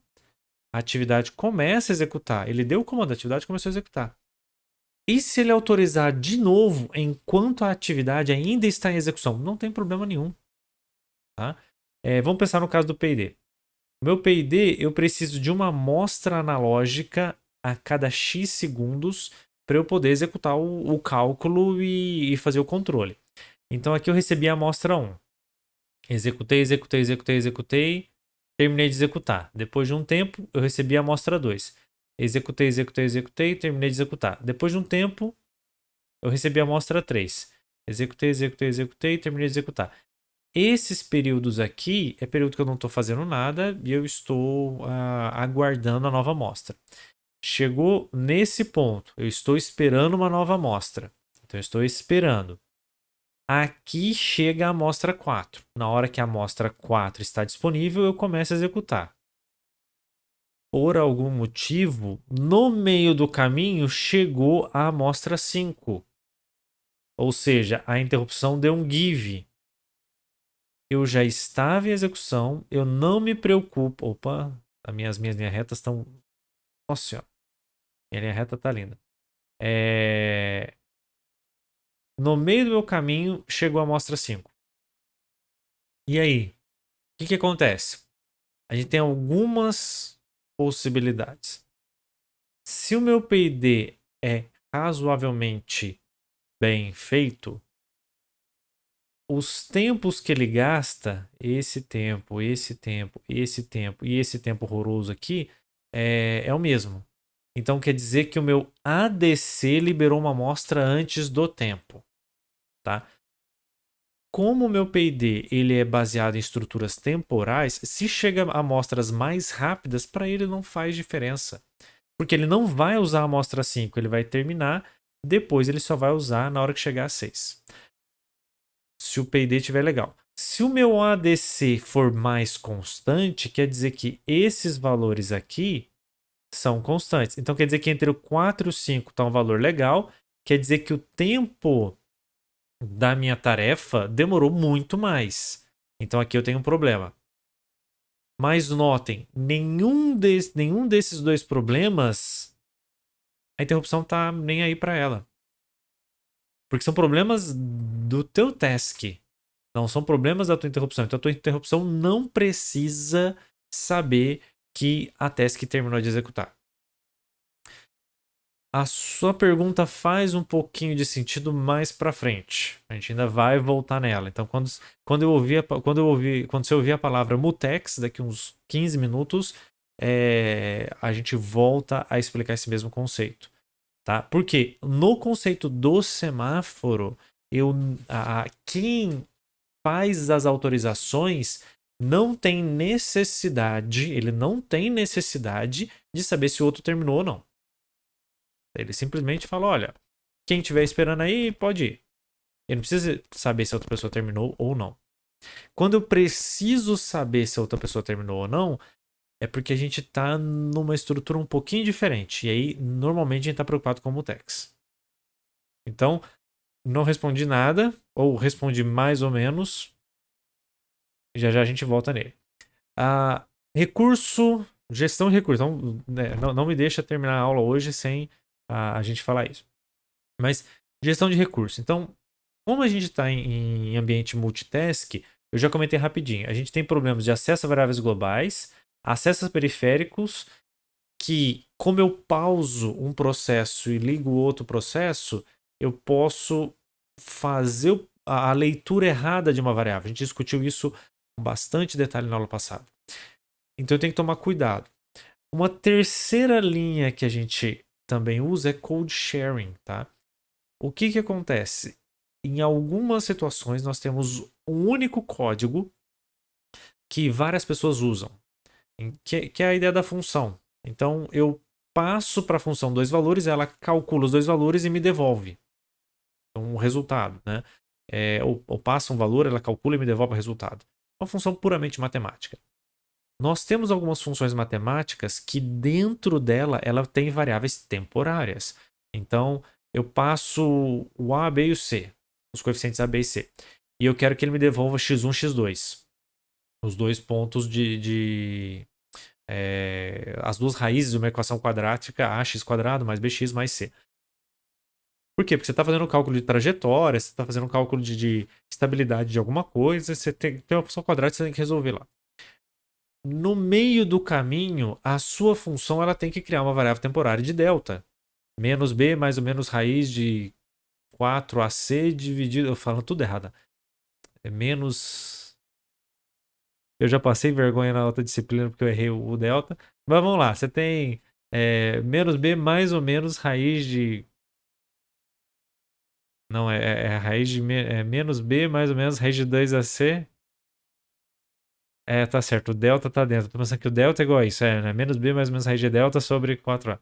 a atividade começa a executar. Ele deu o comando, a atividade começou a executar. E se ele autorizar de novo enquanto a atividade ainda está em execução? Não tem problema nenhum. Tá? Vamos pensar no caso do P&D. O meu P&D, eu preciso de uma amostra analógica a cada X segundos para eu poder executar o cálculo e fazer o controle. Então aqui eu recebi a amostra 1. Executei, terminei de executar. Depois de um tempo, eu recebi a amostra 2. Executei, terminei de executar. Depois de um tempo, eu recebi a amostra 3. Executei, terminei de executar. Esses períodos aqui é período que eu não estou fazendo nada e eu estou aguardando a nova amostra. Chegou nesse ponto, eu estou esperando uma nova amostra. Então, eu estou esperando. Aqui chega a amostra 4. Na hora que a amostra 4 está disponível, eu começo a executar. Por algum motivo, no meio do caminho, chegou a amostra 5. Ou seja, a interrupção deu um give. Eu já estava em execução, eu não me preocupo. Opa, as minhas linhas retas estão. Nossa senhora, minha linha reta tá linda. No meio do meu caminho, chegou a amostra 5. E aí? O que acontece? A gente tem algumas possibilidades. Se o meu P&D é razoavelmente bem feito, os tempos que ele gasta, esse tempo, esse tempo, esse tempo e esse tempo horroroso aqui, é o mesmo. Então quer dizer que o meu ADC liberou uma amostra antes do tempo, tá? Como o meu P&D ele é baseado em estruturas temporais, se chega a amostras mais rápidas, para ele não faz diferença. Porque ele não vai usar a amostra 5, ele vai terminar, depois ele só vai usar na hora que chegar a 6. Se o P&D estiver legal. Se o meu ADC for mais constante, quer dizer que esses valores aqui são constantes. Então quer dizer que entre o 4 e o 5 está um valor legal, quer dizer que o tempo da minha tarefa demorou muito mais. Então aqui eu tenho um problema. Mas notem, nenhum desses dois problemas, a interrupção tá nem aí para ela. Porque são problemas do teu task, não são problemas da tua interrupção. Então a tua interrupção não precisa saber que a task terminou de executar. A sua pergunta faz um pouquinho de sentido mais para frente. A gente ainda vai voltar nela. Então, quando você ouvir a palavra mutex, daqui uns 15 minutos, a gente volta a explicar esse mesmo conceito. Tá? Porque no conceito do semáforo, quem faz as autorizações não tem necessidade, ele não tem necessidade de saber se o outro terminou ou não. Ele simplesmente fala: olha, quem estiver esperando aí, pode ir. Ele não precisa saber se a outra pessoa terminou ou não. Quando eu preciso saber se a outra pessoa terminou ou não, é porque a gente está numa estrutura um pouquinho diferente. E aí, normalmente, a gente está preocupado com o mutex. Então, não respondi nada, ou respondi mais ou menos. Já já a gente volta nele. Recurso, gestão de recursos. Então, né, não me deixa terminar a aula hoje sem a gente falar isso. Mas gestão de recursos. Então, como a gente está em ambiente multitask, eu já comentei rapidinho. A gente tem problemas de acesso a variáveis globais, acesso a periféricos, que como eu pauso um processo e ligo outro processo, eu posso fazer a leitura errada de uma variável. A gente discutiu isso com bastante detalhe na aula passada. Então eu tenho que tomar cuidado. Uma terceira linha que a gente também usa é code sharing, tá? O que acontece? Em algumas situações nós temos um único código que várias pessoas usam, que é a ideia da função. Então eu passo para a função dois valores, ela calcula os dois valores e me devolve um resultado, né? Ou passa um valor, ela calcula e me devolve o resultado. Uma função puramente matemática. Nós temos algumas funções matemáticas que dentro dela ela tem variáveis temporárias. Então eu passo o A, B e o C, os coeficientes A, B e C, e eu quero que ele me devolva x1, x2, os dois pontos as duas raízes de uma equação quadrática, ax quadrado mais bx mais c. Por quê? Porque você está fazendo um cálculo de trajetória, você está fazendo um cálculo de estabilidade de alguma coisa, você tem uma função quadrática que você tem que resolver lá. No meio do caminho, a sua função ela tem que criar uma variável temporária de delta. Menos b mais ou menos raiz de 4ac dividido... Eu falo tudo errado. É menos... Eu já passei vergonha na outra disciplina porque eu errei o delta. Mas vamos lá, você tem menos b mais ou menos raiz de... Não, é raiz de menos b mais ou menos raiz de 2ac. Tá certo, o delta tá dentro. Tô pensando que o delta é igual a isso, né? Menos b mais ou menos raiz de delta sobre 4a.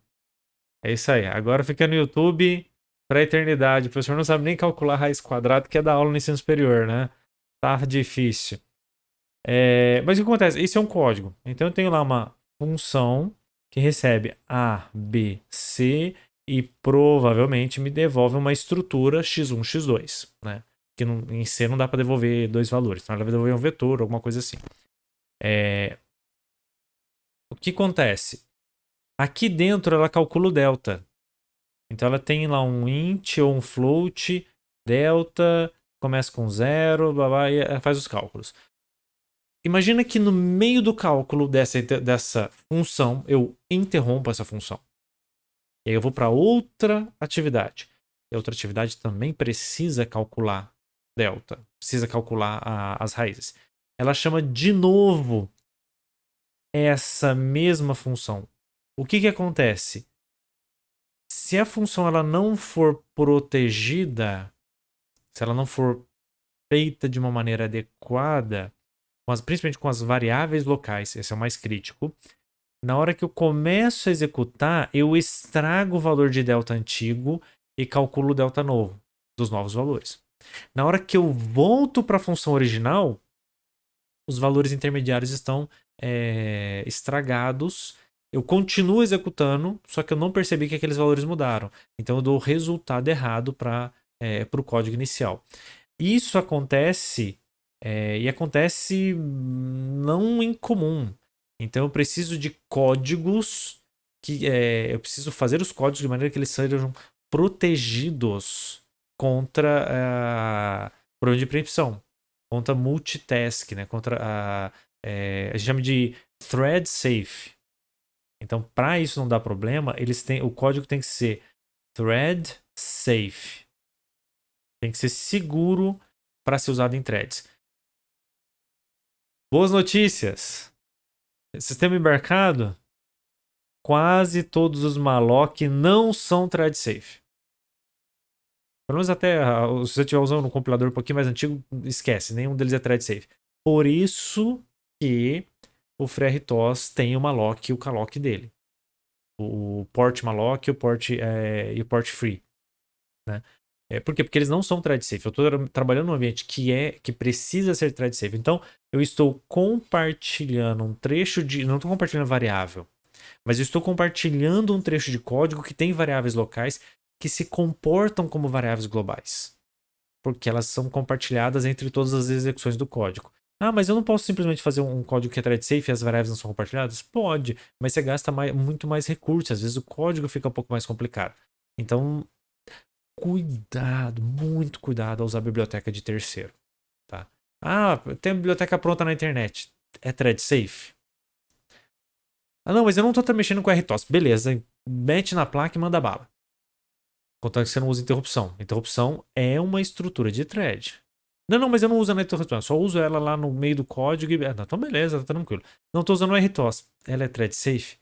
É isso aí. Agora fica no YouTube. Pra eternidade. O professor não sabe nem calcular raiz quadrada, que é da aula no ensino superior, né? Tá difícil. Mas o que acontece? Isso é um código. Então eu tenho lá uma função que recebe A, B, C e provavelmente me devolve uma estrutura x1, x2, né? Que em C não dá para devolver dois valores, então ela vai devolver um vetor, alguma coisa assim. O que acontece? Aqui dentro ela calcula o delta. Então ela tem lá um int ou um float, delta, começa com zero, blá, blá, e faz os cálculos. Imagina que no meio do cálculo dessa função, eu interrompo essa função. E aí eu vou para outra atividade. E a outra atividade também precisa calcular delta, precisa calcular as raízes. Ela chama de novo essa mesma função. O que acontece? Se a função ela não for protegida, se ela não for feita de uma maneira adequada, principalmente com as variáveis locais, esse é o mais crítico. Na hora que eu começo a executar, eu estrago o valor de delta antigo e calculo o delta novo, dos novos valores. Na hora que eu volto para a função original, os valores intermediários estão estragados. Eu continuo executando, só que eu não percebi que aqueles valores mudaram. Então eu dou o resultado errado para o código inicial. Isso acontece e acontece não incomum. Então eu preciso de códigos que eu preciso fazer os códigos de maneira que eles sejam protegidos contra problema de preempção, contra multitask, né? Contra a gente chama de thread safe. Então, para isso não dar problema, o código tem que ser thread safe. Tem que ser seguro para ser usado em threads. Boas notícias. Sistema embarcado, quase todos os malloc não são thread safe. Pelo menos até se você estiver usando um compilador um pouquinho mais antigo, esquece, nenhum deles é thread safe. Por isso que o FreeRTOS tem o malloc e o calloc dele. O port malloc e o port free. Né? Por quê? Porque eles não são thread safe. Eu estou trabalhando num ambiente que precisa ser thread safe. Então, eu estou compartilhando um trecho de... Não estou compartilhando variável. Mas eu estou compartilhando um trecho de código que tem variáveis locais que se comportam como variáveis globais. Porque elas são compartilhadas entre todas as execuções do código. Ah, mas eu não posso simplesmente fazer um código que é thread safe e as variáveis não são compartilhadas? Pode, mas você gasta muito mais recursos. Às vezes o código fica um pouco mais complicado. Então, cuidado, muito cuidado ao usar a biblioteca de terceiro. Tá? Ah, tem a biblioteca pronta na internet. É thread safe? Ah, não, mas eu não tô mexendo com RTOS. Beleza, mete na placa e manda bala. Contanto que você não usa interrupção. Interrupção é uma estrutura de thread. Não, mas eu não uso a interrupção, só uso ela lá no meio do código e... Não, então beleza, tá tranquilo. Não tô usando o RTOS. Ela é thread safe?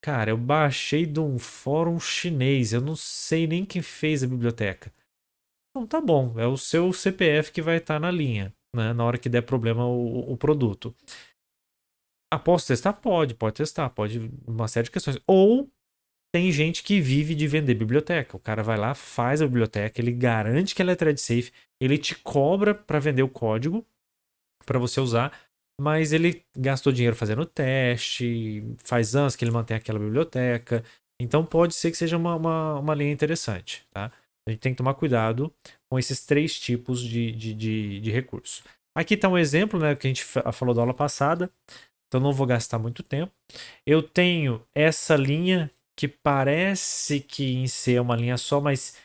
Cara, eu baixei de um fórum chinês. Eu não sei nem quem fez a biblioteca. Então tá bom, é o seu CPF que vai estar na linha, né? Na hora que der problema o produto. Ah, posso testar? Pode testar, pode uma série de questões. Ou tem gente que vive de vender biblioteca. O cara vai lá, faz a biblioteca, ele garante que ela é thread safe, ele te cobra para vender o código para você usar, mas ele gastou dinheiro fazendo teste, faz anos que ele mantém aquela biblioteca. Então pode ser que seja uma linha interessante, tá? A gente tem que tomar cuidado com esses três tipos de recursos. Aqui está um exemplo, né, que a gente falou da aula passada, então não vou gastar muito tempo. Eu tenho essa linha que parece que em C é uma linha só, mas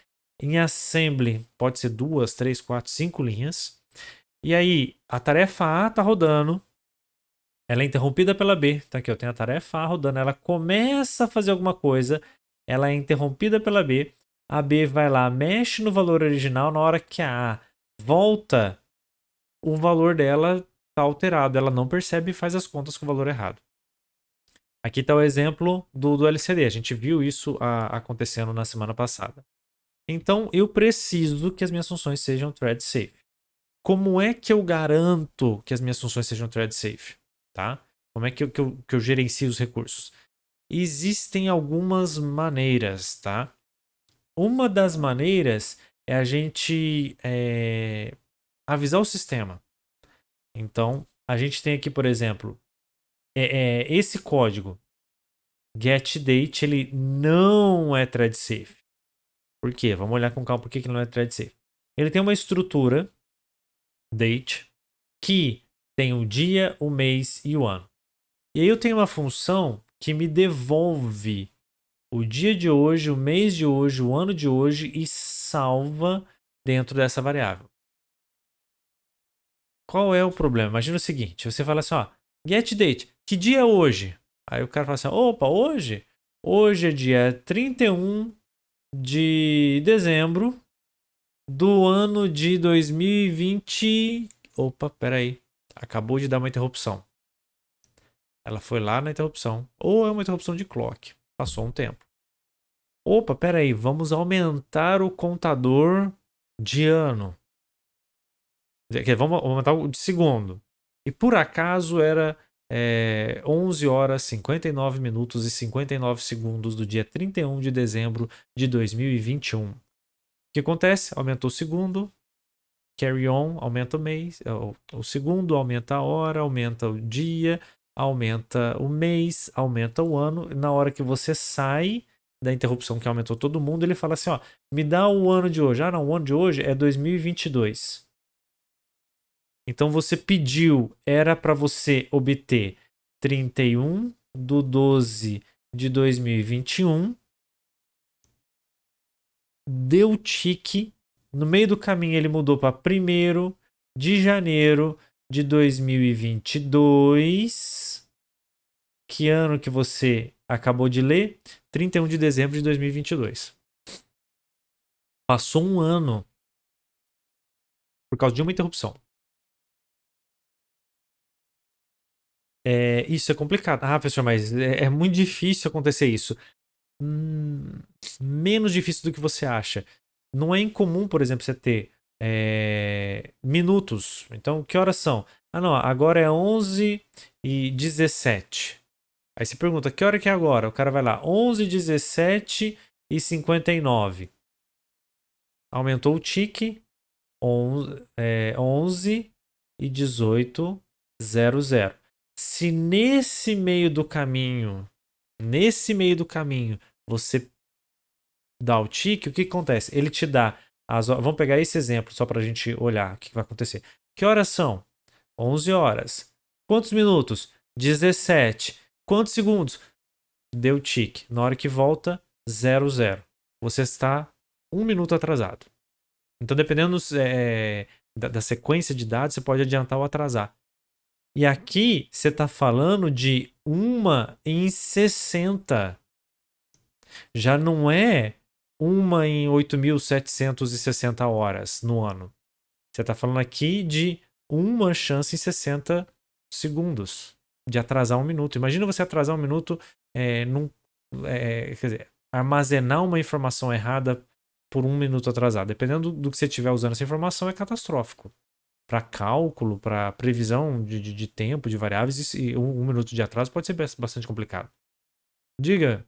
em assembly pode ser 2, 3, 4, 5 linhas. E aí, a tarefa A está rodando, ela é interrompida pela B. Tá aqui, eu tenho a tarefa A rodando, ela começa a fazer alguma coisa, ela é interrompida pela B. A B vai lá, mexe no valor original, na hora que a A volta, o valor dela está alterado. Ela não percebe e faz as contas com o valor errado. Aqui está o exemplo do LCD. A gente viu isso acontecendo na semana passada. Então, eu preciso que as minhas funções sejam thread safe. Como é que eu garanto que as minhas funções sejam thread safe? Tá? Como é que eu gerencio os recursos? Existem algumas maneiras, tá? uma das maneiras é a gente avisar o sistema. Então, a gente tem aqui, por exemplo, esse código getDate, ele não é thread safe. Por quê? Vamos olhar com calma por que ele não é thread safe. Ele tem uma estrutura date que tem o dia, o mês e o ano. E aí eu tenho uma função que me devolve o dia de hoje, o mês de hoje, o ano de hoje e salva dentro dessa variável. Qual é o problema? Imagina o seguinte, você fala assim, ó, getDate, que dia é hoje? Aí o cara fala assim, opa, hoje? Hoje é dia 31 de dezembro do ano de 2020. Opa, peraí. Acabou de dar uma interrupção. Ela foi lá na interrupção. Ou é uma interrupção de clock. Passou um tempo. Opa, peraí. Vamos aumentar o contador de ano. Vamos aumentar o de segundo. E por acaso era 11 horas, 59 minutos e 59 segundos do dia 31 de dezembro de 2021. O que acontece? Aumentou o segundo, carry on, aumenta o mês, o segundo, aumenta a hora, aumenta o dia, aumenta o mês, aumenta o ano. Na hora que você sai da interrupção que aumentou todo mundo, ele fala assim, ó, me dá o ano de hoje. Ah, não, o ano de hoje é 2022. Então você pediu, era para você obter 31/12 de 2021, deu tique, no meio do caminho ele mudou para 1º de janeiro de 2022. Que ano que você acabou de ler? 31 de dezembro de 2022. Passou um ano por causa de uma interrupção. Isso é complicado. Ah, professor, mas é muito difícil acontecer isso. Menos difícil do que você acha. Não é incomum, por exemplo, você ter minutos. Então, que horas são? Ah, não, agora é 11h17. Aí você pergunta, que hora que é agora? O cara vai lá, 11h17 e 59. Aumentou o tique, 11h18:00. Se nesse meio do caminho, você dá o tique, o que acontece? Ele te dá as horas. Vamos pegar esse exemplo só para a gente olhar o que vai acontecer. Que horas são? 11 horas. Quantos minutos? 17. Quantos segundos? Deu tique. Na hora que volta, 00. Você está 1 minuto atrasado. Então, dependendo da sequência de dados, você pode adiantar ou atrasar. E aqui você está falando de 1 em 60. Já não é 1 em 8.760 horas no ano. Você está falando aqui de uma chance em 60 segundos de atrasar 1 minuto. Imagina você atrasar 1 minuto, quer dizer, armazenar uma informação errada por 1 minuto atrasado. Dependendo do que você estiver usando essa informação, é catastrófico. Para cálculo, para previsão de tempo, de variáveis, e 1 minuto de atraso pode ser bastante complicado. Diga.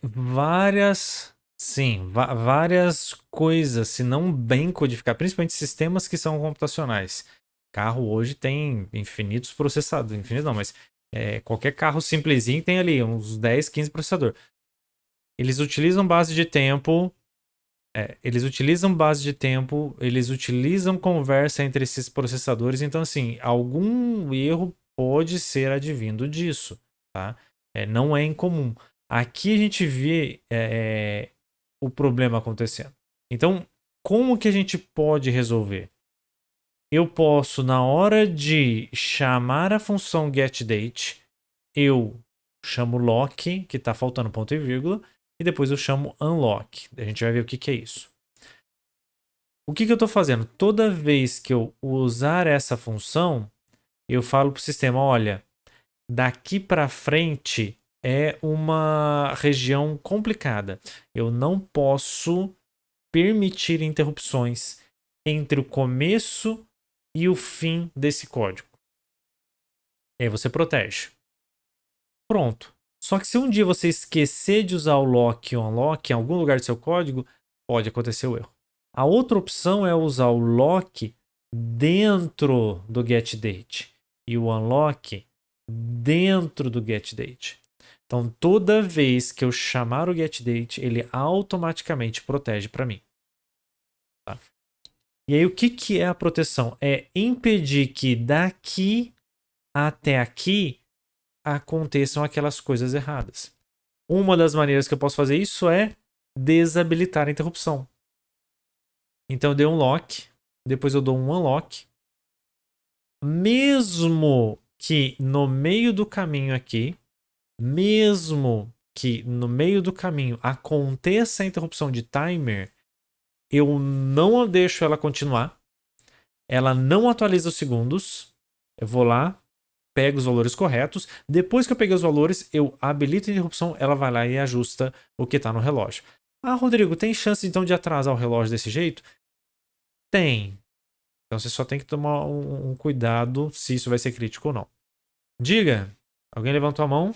Várias coisas, se não bem codificar, principalmente sistemas que são computacionais. Carro hoje tem infinitos processadores, infinitos não, mas qualquer carro simplesinho tem ali uns 10, 15 processadores. Eles utilizam base de tempo, eles utilizam conversa entre esses processadores, então assim, algum erro pode ser advindo disso, tá? Não é incomum. Aqui a gente vê o problema acontecendo. Então, como que a gente pode resolver? Eu posso, na hora de chamar a função getDate, eu chamo lock, que está faltando ponto e vírgula, e depois eu chamo unlock. A gente vai ver o que é isso. O que eu estou fazendo? Toda vez que eu usar essa função, eu falo para o sistema, olha, daqui para frente é uma região complicada. Eu não posso permitir interrupções entre o começo e o fim desse código. E aí você protege. Pronto. Só que se um dia você esquecer de usar o lock e o unlock em algum lugar do seu código, pode acontecer o erro. A outra opção é usar o lock dentro do getDate e o unlock dentro do getDate. Então, toda vez que eu chamar o getDate, ele automaticamente protege para mim. Tá? E aí, o que é a proteção? É impedir que daqui até aqui aconteçam aquelas coisas erradas. Uma das maneiras que eu posso fazer isso é desabilitar a interrupção. Então eu dei um lock, depois eu dou um unlock. Mesmo que no meio do caminho aqui, mesmo que no meio do caminho aconteça a interrupção de timer, eu não deixo ela continuar. Ela não atualiza os segundos. Eu vou lá, pego os valores corretos. Depois que eu peguei os valores, eu habilito a interrupção, ela vai lá e ajusta o que está no relógio. Ah, Rodrigo, tem chance então de atrasar o relógio desse jeito? Tem. Então você só tem que tomar um cuidado se isso vai ser crítico ou não. Diga, alguém levantou a mão?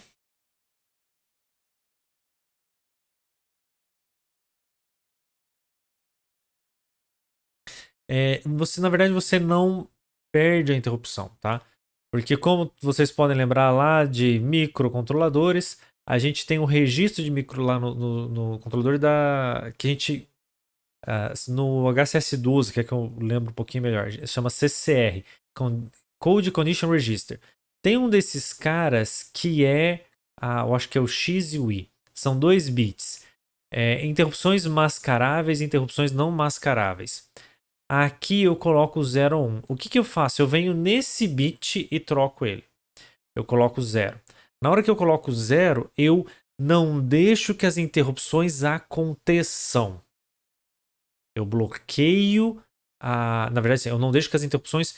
Você, na verdade, você não perde a interrupção, tá? Porque como vocês podem lembrar lá de microcontroladores, a gente tem um registro de micro lá no controlador que a gente no HCS12, que é que eu lembro um pouquinho melhor, chama CCR, Code Condition Register. Tem um desses caras que eu acho que é o X e o Y. São 2 bits. Interrupções mascaráveis e interrupções não mascaráveis. Aqui eu coloco 0 ou 1. O que eu faço? Eu venho nesse bit e troco ele. Eu coloco 0. Na hora que eu coloco 0, eu não deixo que as interrupções aconteçam. Eu bloqueio na verdade, eu não deixo que as interrupções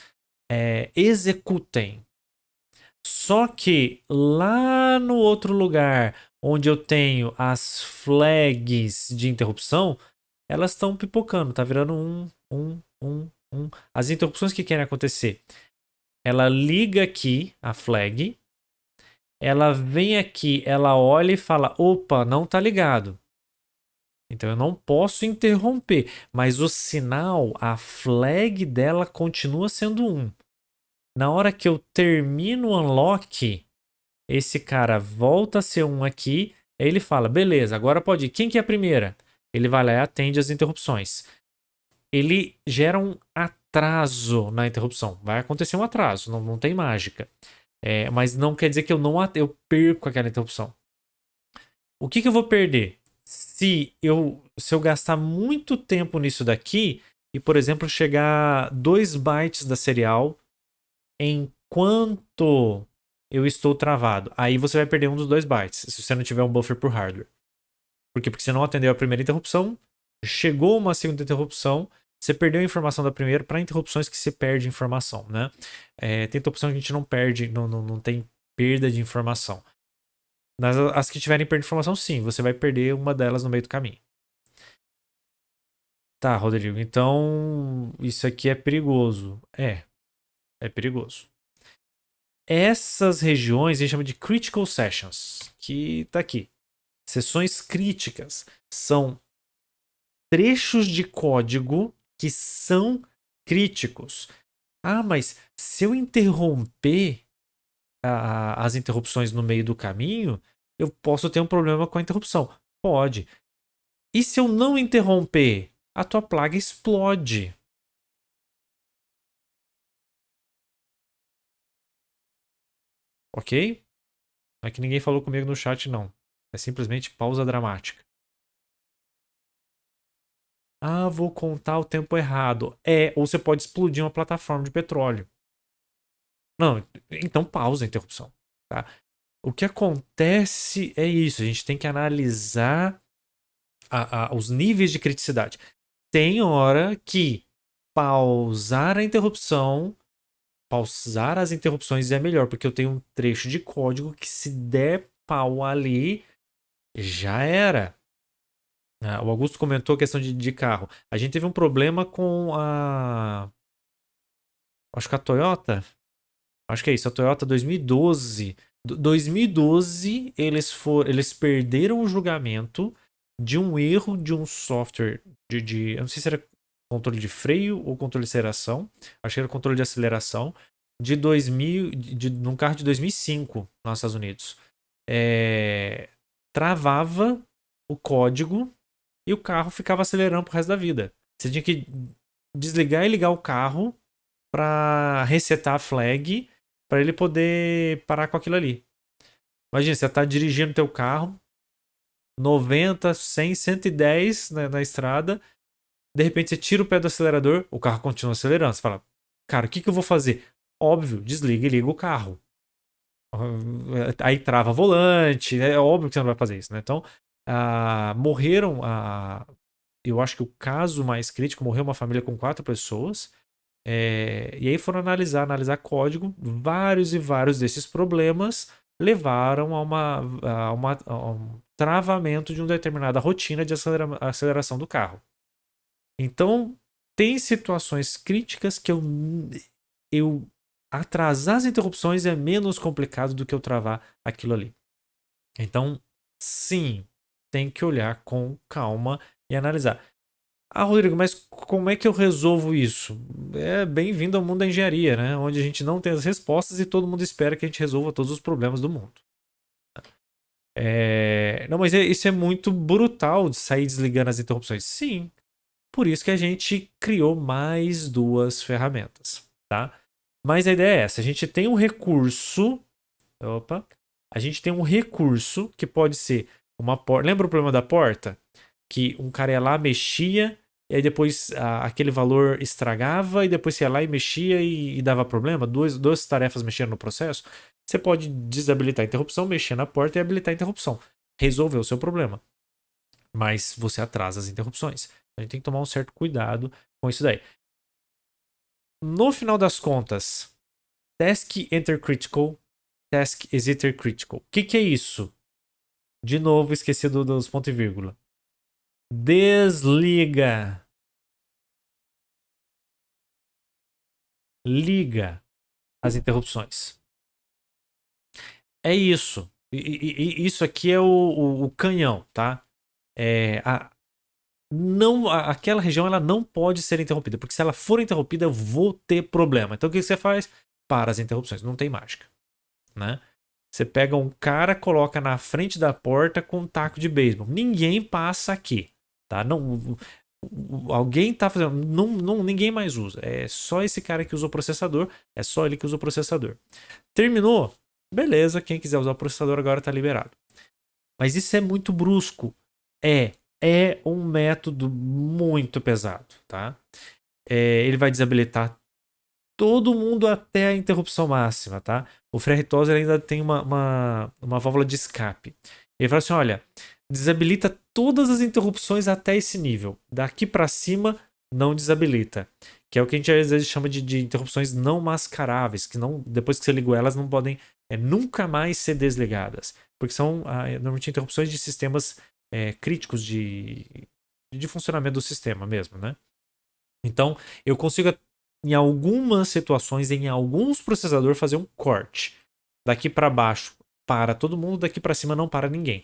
executem. Só que lá no outro lugar, onde eu tenho as flags de interrupção, elas estão pipocando, tá virando um. As interrupções que querem acontecer, ela liga aqui a flag, ela vem aqui, ela olha e fala: opa, não tá ligado. Então eu não posso interromper, mas o sinal, a flag dela continua sendo 1. Na hora que eu termino o unlock, esse cara volta a ser 1 aqui, aí ele fala: beleza, agora pode ir. Quem que é a primeira? Ele vai lá e atende as interrupções. Ele gera um atraso na interrupção. Vai acontecer um atraso, não tem mágica. Mas não quer dizer que eu perco aquela interrupção. O que eu vou perder? Se eu gastar muito tempo nisso daqui e, por exemplo, chegar 2 bytes da serial enquanto eu estou travado, aí você vai perder um dos 2 bytes, se você não tiver um buffer por hardware. Por quê? Porque você não atendeu a primeira interrupção, chegou uma segunda interrupção, você perdeu a informação da primeira para interrupções que você perde informação, né? Tem interrupção que a gente não perde, não tem perda de informação. As que tiverem perda de informação, sim, você vai perder uma delas no meio do caminho. Tá, Rodrigo, então isso aqui é perigoso. É perigoso. Essas regiões a gente chama de critical sessions, que tá aqui. Sessões críticas são trechos de código que são críticos. Ah, mas se eu interromper as interrupções no meio do caminho, eu posso ter um problema com a interrupção. Pode. E se eu não interromper, a tua plaga explode. Ok? Não é que ninguém falou comigo no chat, não. É simplesmente pausa dramática. Ah, vou contar o tempo errado. Ou você pode explodir uma plataforma de petróleo. Não, então pausa a interrupção. Tá? O que acontece é isso. A gente tem que analisar os níveis de criticidade. Tem hora que pausar a interrupção, pausar as interrupções é melhor, porque eu tenho um trecho de código que se der pau ali, já era. O Augusto comentou a questão de carro. A gente teve um problema com a. Acho que a Toyota. Acho que é isso, a Toyota 2012. 2012, eles perderam o julgamento de um erro de um software eu não sei se era controle de freio ou controle de aceleração. Acho que era controle de aceleração de 2000, num carro de 2005 nos Estados Unidos. Travava o código e o carro ficava acelerando pro resto da vida. Você tinha que desligar e ligar o carro para resetar a flag para ele poder parar com aquilo ali. Imagina, você tá dirigindo teu carro 90, 100, 110 na estrada, de repente você tira o pé do acelerador, o carro continua acelerando. Você fala, cara, o que eu vou fazer? Óbvio, desliga e liga o carro. Aí trava volante, é óbvio que você não vai fazer isso, né? Então, morreram, eu acho que o caso mais crítico, morreu uma família com 4 pessoas. E aí foram analisar código, vários e vários desses problemas levaram a um travamento de uma determinada rotina de aceleração do carro. Então, tem situações críticas que eu atrasar as interrupções é menos complicado do que eu travar aquilo ali. Então, sim, tem que olhar com calma e analisar. Rodrigo, mas como é que eu resolvo isso? Bem-vindo ao mundo da engenharia, né? Onde a gente não tem as respostas e todo mundo espera que a gente resolva todos os problemas do mundo. Não, mas isso é muito brutal de sair desligando as interrupções. Sim, por isso que a gente criou mais 2 ferramentas, tá? Mas a ideia é essa, a gente tem um recurso, a gente tem um recurso que pode ser uma porta. Lembra o problema da porta? Que um cara ia lá, mexia, e aí depois aquele valor estragava, e depois você ia lá e mexia e dava problema. Duas tarefas mexendo no processo. Você pode desabilitar a interrupção, mexer na porta e habilitar a interrupção. Resolveu o seu problema. Mas você atrasa as interrupções. A gente tem que tomar um certo cuidado com isso daí. No final das contas, task enter critical, task exiter critical. O que é isso? De novo, esqueci dos pontos e vírgula. Desliga. Liga as interrupções. É isso. Isso aqui é o canhão, tá? Aquela região ela não pode ser interrompida, porque se ela for interrompida, eu vou ter problema. Então o que você faz? Para as interrupções. Não tem mágica, né? Você pega um cara, coloca na frente da porta com um taco de beisebol. Ninguém passa aqui, tá? Não, alguém tá fazendo. Ninguém mais usa. É só esse cara que usa o processador. É só ele que usa o processador. Terminou? Beleza, quem quiser usar o processador agora tá liberado. Mas isso é muito brusco. É um método muito pesado, tá? Ele vai desabilitar todo mundo até a interrupção máxima, tá? O FreeRTOS ainda tem uma válvula de escape. Ele fala assim, olha, desabilita todas as interrupções até esse nível. Daqui para cima, não desabilita. Que é o que a gente às vezes chama de interrupções não mascaráveis, que não, depois que você ligou elas, não podem nunca mais ser desligadas. Porque são normalmente interrupções de sistemas críticos de funcionamento do sistema mesmo, né? Então, eu consigo, em algumas situações, em alguns processadores, fazer um corte. Daqui para baixo para todo mundo, daqui para cima não para ninguém.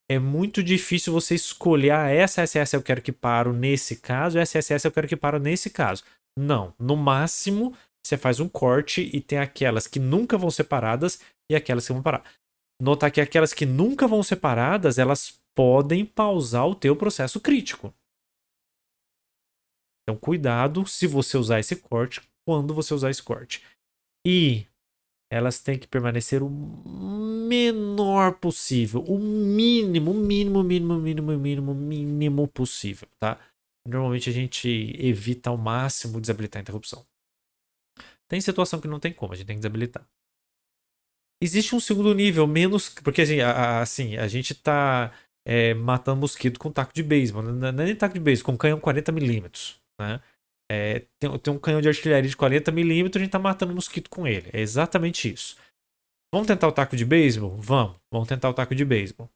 É muito difícil você escolher essa SSS eu quero que paro nesse caso, essa SSS eu quero que paro nesse caso. Não. No máximo, você faz um corte e tem aquelas que nunca vão ser paradas e aquelas que vão parar. Notar que aquelas que nunca vão ser paradas, elas podem pausar o teu processo crítico. Então, cuidado se você usar esse corte, quando você usar esse corte. E elas têm que permanecer o menor possível, o mínimo possível, tá? Normalmente a gente evita ao máximo desabilitar a interrupção. Tem situação que não tem como, a gente tem que desabilitar. Existe um segundo nível, menos. Porque assim, a gente tá matando mosquito com taco de beisebol. Não é nem taco de beisebol, com canhão 40mm, né? Tem um canhão de artilharia de 40mm, a gente tá matando mosquito com ele. É exatamente isso. Vamos tentar o taco de beisebol? Vamos tentar o taco de beisebol. O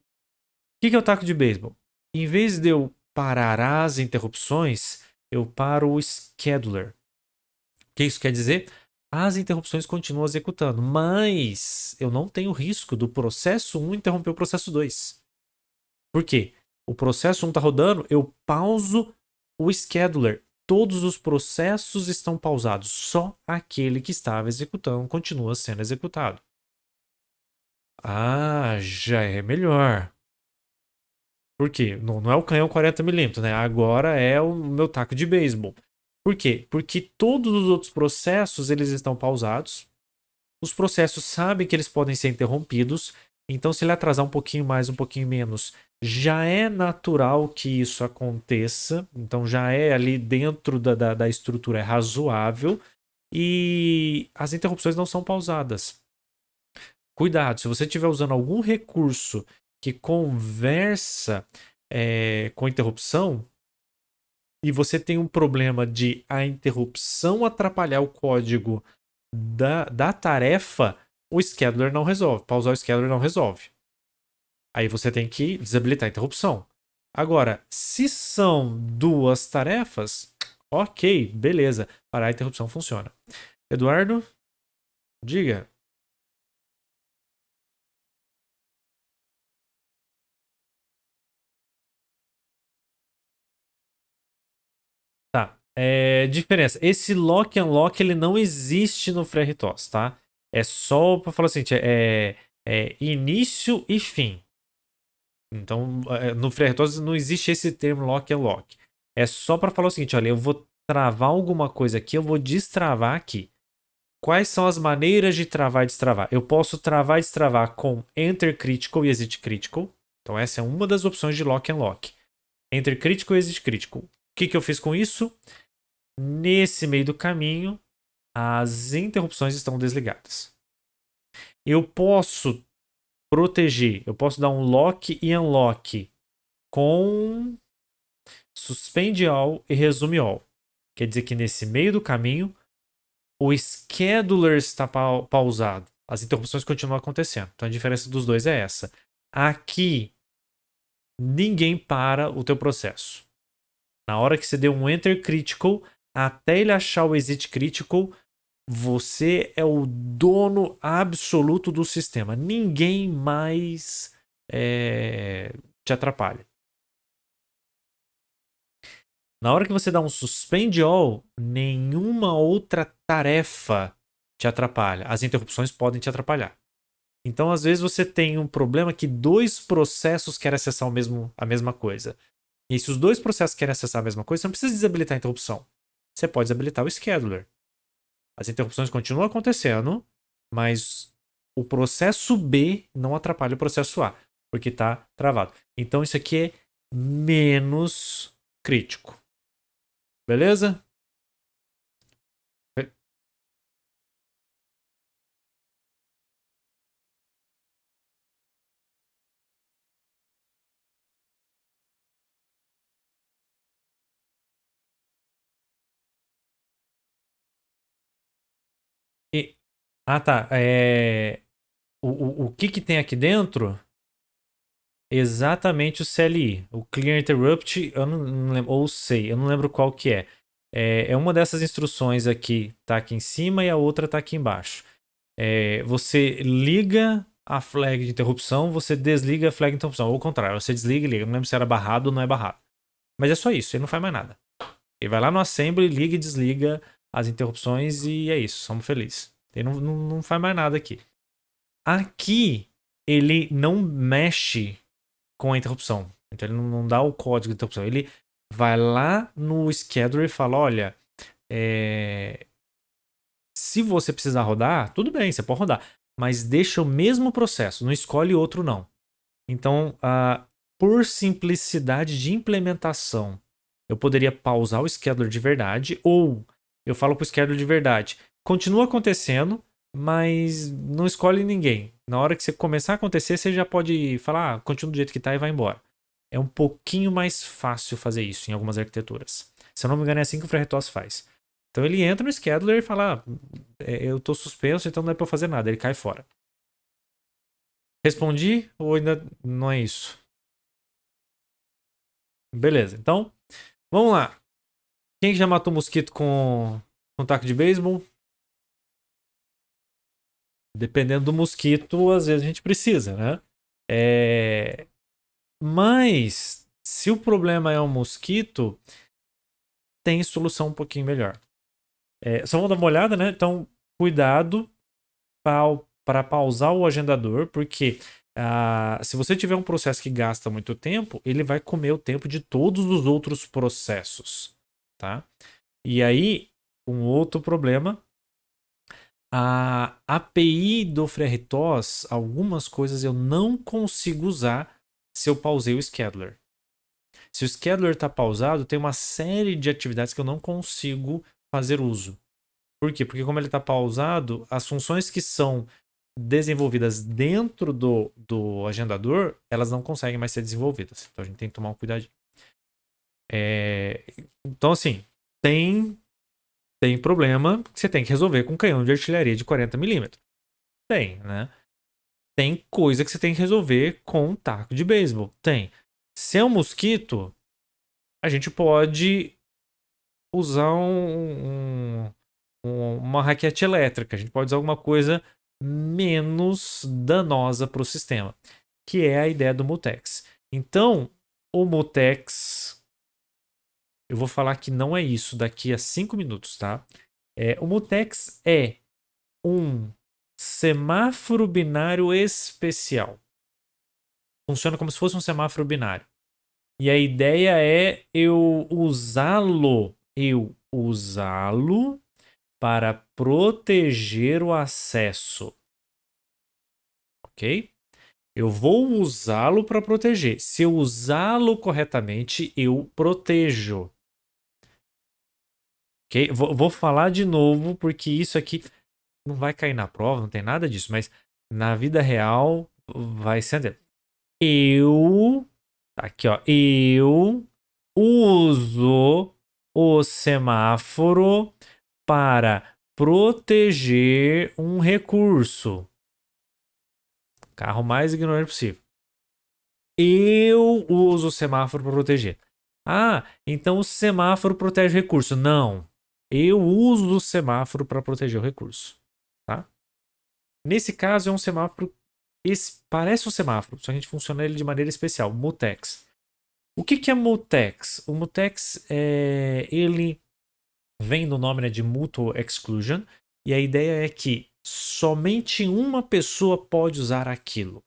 que é o taco de beisebol? Em vez de eu parar as interrupções, eu paro o scheduler. O que isso quer dizer? As interrupções continuam executando, mas eu não tenho risco do processo 1 interromper o processo 2. Por quê? O processo 1 está rodando, eu pauso o scheduler. Todos os processos estão pausados, só aquele que estava executando continua sendo executado. Ah, já é melhor. Por quê? Não é o canhão 40mm, né? Agora é o meu taco de beisebol. Por quê? Porque todos os outros processos eles estão pausados. Os processos sabem que eles podem ser interrompidos. Então, se ele atrasar um pouquinho mais, um pouquinho menos, já é natural que isso aconteça. Então, já é ali dentro da estrutura, é razoável. E as interrupções não são pausadas. Cuidado, se você estiver usando algum recurso que conversa com interrupção e você tem um problema de a interrupção atrapalhar o código da tarefa, o scheduler não resolve. Pausar o scheduler não resolve. Aí você tem que desabilitar a interrupção. Agora, se são duas tarefas, ok, beleza. Parar a interrupção funciona. Eduardo, diga. Tá. Diferença. Esse lock and unlock ele não existe no FreeRTOS, tá? É só pra falar assim, é início e fim. Então, no FreeRTOS não existe esse termo lock and unlock. É só pra falar o seguinte, olha, eu vou travar alguma coisa aqui, eu vou destravar aqui. Quais são as maneiras de travar e destravar? Eu posso travar e destravar com Enter Critical e Exit Critical. Então, essa é uma das opções de lock and unlock. Enter Critical e Exit Critical. O que eu fiz com isso? Nesse meio do caminho, as interrupções estão desligadas. Eu posso proteger, eu posso dar um lock e unlock com suspend all e resume all. Quer dizer que nesse meio do caminho, o scheduler está pausado. As interrupções continuam acontecendo. Então a diferença dos dois é essa. Aqui, ninguém para o teu processo. Na hora que você deu um enter critical, até ele achar o exit critical, você é o dono absoluto do sistema. Ninguém mais te atrapalha. Na hora que você dá um suspend all, nenhuma outra tarefa te atrapalha. As interrupções podem te atrapalhar. Então, às vezes, você tem um problema que dois processos querem acessar a mesma coisa. E se os dois processos querem acessar a mesma coisa, você não precisa desabilitar a interrupção. Você pode desabilitar o scheduler. As interrupções continuam acontecendo, mas o processo B não atrapalha o processo A, porque está travado. Então isso aqui é menos crítico. Beleza? E, tá. O que tem aqui dentro? Exatamente o CLI. O Clear Interrupt, eu não lembro, ou sei, eu não lembro qual que é. É uma dessas instruções aqui, tá aqui em cima e a outra tá aqui embaixo. Você liga a flag de interrupção, você desliga a flag de interrupção. Ou ao contrário, você desliga e liga. Não lembro se era barrado ou não é barrado. Mas é só isso, ele não faz mais nada. Ele vai lá no assembly, liga e desliga as interrupções e é isso, somos felizes. Ele não faz mais nada aqui. Aqui, ele não mexe com a interrupção. Então ele não dá o código de interrupção. Ele vai lá no scheduler e fala, olha, se você precisar rodar, tudo bem, você pode rodar. Mas deixa o mesmo processo, não escolhe outro não. Então, por simplicidade de implementação, eu poderia pausar o scheduler de verdade, ou eu falo para o scheduler de verdade, continua acontecendo, mas não escolhe ninguém. Na hora que você começar a acontecer, você já pode falar, continua do jeito que está e vai embora. É um pouquinho mais fácil fazer isso em algumas arquiteturas. Se eu não me engano, é assim que o FreeRTOS faz. Então ele entra no scheduler e fala, eu estou suspenso, então não é para fazer nada, ele cai fora. Respondi ou ainda não é isso? Beleza, então, vamos lá. Quem já matou mosquito com taco de beisebol? Dependendo do mosquito, às vezes a gente precisa, né? É... Mas, se o problema é o mosquito, tem solução um pouquinho melhor. Só vamos dar uma olhada, né? Então, cuidado para pausar o agendador, porque se você tiver um processo que gasta muito tempo, ele vai comer o tempo de todos os outros processos, tá? E aí, um outro problema, a API do FreeRTOS, algumas coisas eu não consigo usar se eu pausei o scheduler. Se o scheduler está pausado, tem uma série de atividades que eu não consigo fazer uso. Por quê? Porque como ele está pausado, as funções que são desenvolvidas dentro do agendador, elas não conseguem mais ser desenvolvidas. Então a gente tem que tomar um cuidadinho. Então, assim, tem problema que você tem que resolver com um canhão de artilharia de 40 mm. Tem, né? Tem coisa que você tem que resolver com um taco de beisebol. Tem. Se é um mosquito, a gente pode usar uma raquete elétrica. A gente pode usar alguma coisa menos danosa para o sistema, que é a ideia do Mutex. Então, o Mutex, eu vou falar que não é isso daqui a 5 minutos, tá? O Mutex é um semáforo binário especial. Funciona como se fosse um semáforo binário. E a ideia é eu usá-lo para proteger o acesso, ok? Eu vou usá-lo para proteger. Se eu usá-lo corretamente, eu protejo. Ok? Vou falar de novo, porque isso aqui não vai cair na prova, não tem nada disso, mas na vida real vai ser. Eu. Aqui, ó. Eu uso o semáforo para proteger um recurso. Carro mais ignorante possível. Eu uso o semáforo para proteger. Ah, então o semáforo protege o recurso. Não. Eu uso o semáforo para proteger o recurso. Tá? Nesse caso, é um semáforo. Parece um semáforo, só que a gente funciona ele de maneira especial. Mutex. O que é Mutex? O Mutex ele vem do nome, né, de Mutual Exclusion. E a ideia é que somente uma pessoa pode usar aquilo.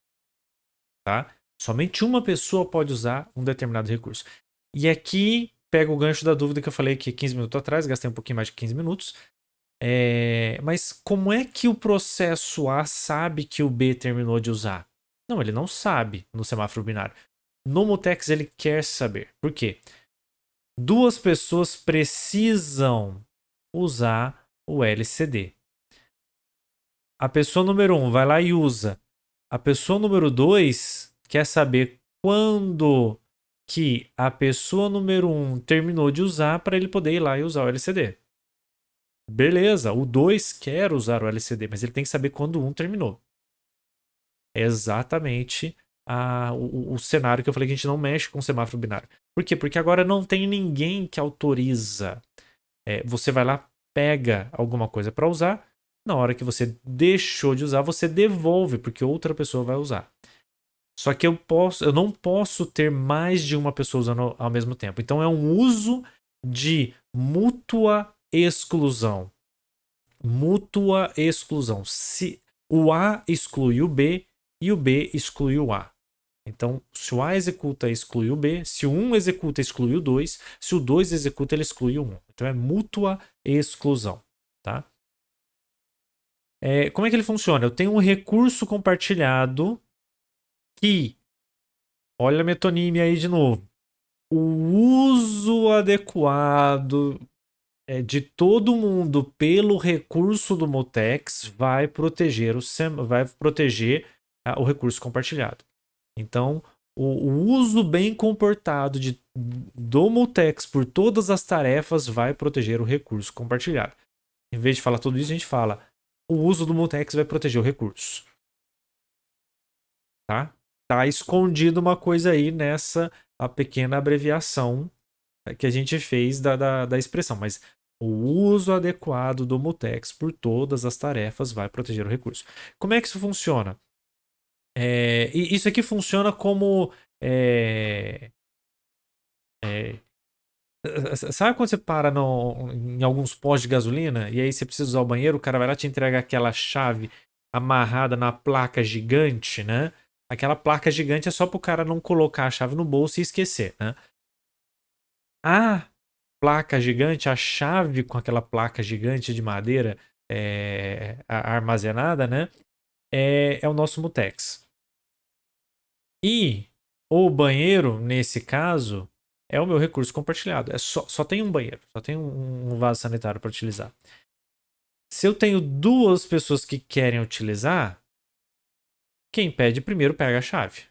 Tá? Somente uma pessoa pode usar um determinado recurso. E aqui pega o gancho da dúvida que eu falei aqui 15 minutos atrás, gastei um pouquinho mais de 15 minutos. Mas como é que o processo A sabe que o B terminou de usar? Não, ele não sabe no semáforo binário. No Mutex ele quer saber. Por quê? Duas pessoas precisam usar o LCD. A pessoa número 1 vai lá e usa. A pessoa número 2 quer saber quando que a pessoa número 1 terminou de usar para ele poder ir lá e usar o LCD. Beleza, o 2 quer usar o LCD, mas ele tem que saber quando o 1 terminou. É exatamente o cenário que eu falei que a gente não mexe com o semáforo binário. Por quê? Porque agora não tem ninguém que autoriza. Você vai lá, pega alguma coisa para usar. Na hora que você deixou de usar, você devolve, porque outra pessoa vai usar. Só que eu não posso ter mais de uma pessoa usando ao mesmo tempo. Então é um uso de mútua exclusão. Mútua exclusão. Se o A exclui o B e o B exclui o A. Então, se o A executa, exclui o B. Se o 1 executa, exclui o 2. Se o 2 executa, ele exclui o 1. Então é mútua exclusão. Tá? Como é que ele funciona? Eu tenho um recurso compartilhado que, olha a metonímia aí de novo. O uso adequado de todo mundo pelo recurso do Mutex vai proteger o recurso compartilhado. Então, o uso bem comportado do Mutex por todas as tarefas vai proteger o recurso compartilhado. Em vez de falar tudo isso, a gente fala o uso do Mutex vai proteger o recurso. tá? Tá escondido uma coisa aí nessa a pequena abreviação que a gente fez da expressão, mas o uso adequado do mutex por todas as tarefas vai proteger o recurso. Como é que isso funciona? E isso aqui funciona como. é, é, Sabe quando você para em alguns postos de gasolina e aí você precisa usar o banheiro, o cara vai lá te entregar aquela chave amarrada na placa gigante, né? Aquela placa gigante é só pro cara não colocar a chave no bolso e esquecer, né? A placa gigante, a chave com aquela placa gigante de madeira armazenada, né? É o nosso mutex. E o banheiro, nesse caso, é o meu recurso compartilhado. Só tem um banheiro, só tem um vaso sanitário para utilizar. Se eu tenho duas pessoas que querem utilizar, quem pede primeiro pega a chave.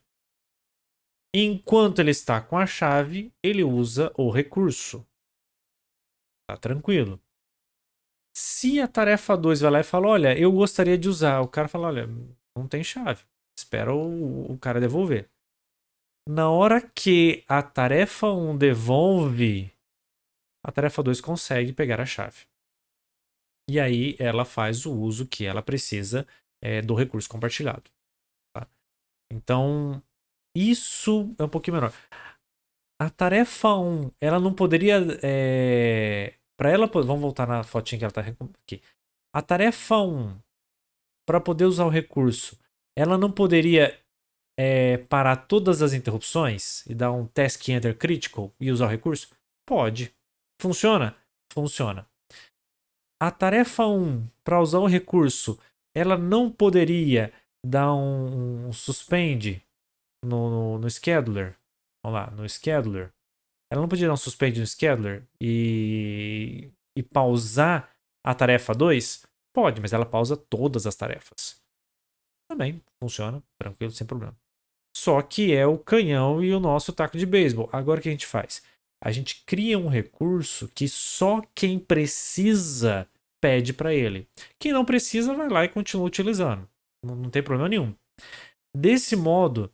Enquanto ele está com a chave, ele usa o recurso. Tá tranquilo. Se a tarefa 2 vai lá e fala: Olha, eu gostaria de usar, o cara fala: Olha, não tem chave. Espera o cara devolver. Na hora que a tarefa 1 devolve, a tarefa 2 consegue pegar a chave. E aí ela faz o uso que ela precisa do recurso compartilhado. Tá? Então, isso é um pouquinho menor. A tarefa 1, ela não poderia. Para ela. Vamos voltar na fotinha que ela está aqui. A tarefa 1, para poder usar o recurso, ela não poderia parar todas as interrupções e dar um task enter critical e usar o recurso? Pode. Funciona? Funciona. A tarefa 1, para usar o recurso, ela não poderia dar um suspend no scheduler. Vamos lá, no scheduler. Ela não podia dar um suspend no scheduler e pausar a tarefa 2? Pode, mas ela pausa todas as tarefas. Também funciona, tranquilo, sem problema. Só que é o canhão e o nosso taco de beisebol. Agora o que a gente faz? A gente cria um recurso que só quem precisa pede para ele. Quem não precisa vai lá e continua utilizando. Não tem problema nenhum. Desse modo,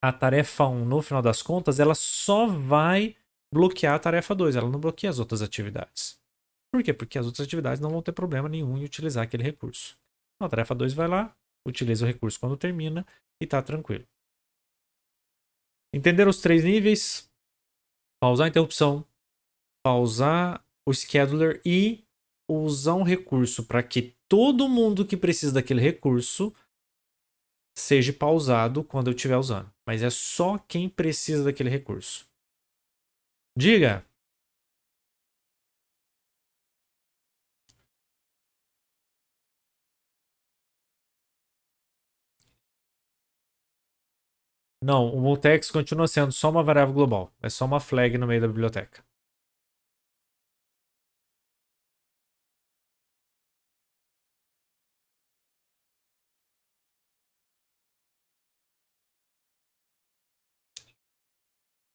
a tarefa 1, no final das contas, ela só vai bloquear a tarefa 2. Ela não bloqueia as outras atividades. Por quê? Porque as outras atividades não vão ter problema nenhum em utilizar aquele recurso. Então, a tarefa 2 vai lá, utiliza o recurso quando termina e está tranquilo. Entender os 3 níveis? Pausar a interrupção, pausar o scheduler e usar um recurso para que todo mundo que precisa daquele recurso seja pausado quando eu estiver usando. Mas é só quem precisa daquele recurso. Diga! Não, o mutex continua sendo só uma variável global. É só uma flag no meio da biblioteca.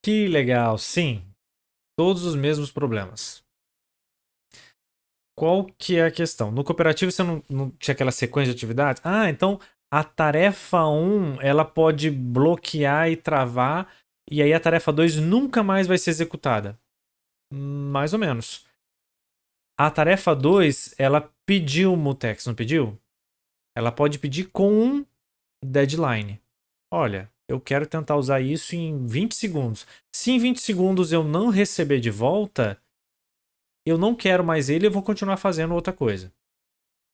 Que legal, sim. Todos os mesmos problemas. Qual que é a questão? No cooperativo você não tinha aquela sequência de atividades? Ah, então a tarefa 1 ela pode bloquear e travar, e aí a tarefa 2 nunca mais vai ser executada. Mais ou menos. A tarefa 2 ela pediu o mutex, não pediu? Ela pode pedir com um deadline. Olha, eu quero tentar usar isso em 20 segundos. Se em 20 segundos eu não receber de volta, eu não quero mais ele, eu vou continuar fazendo outra coisa.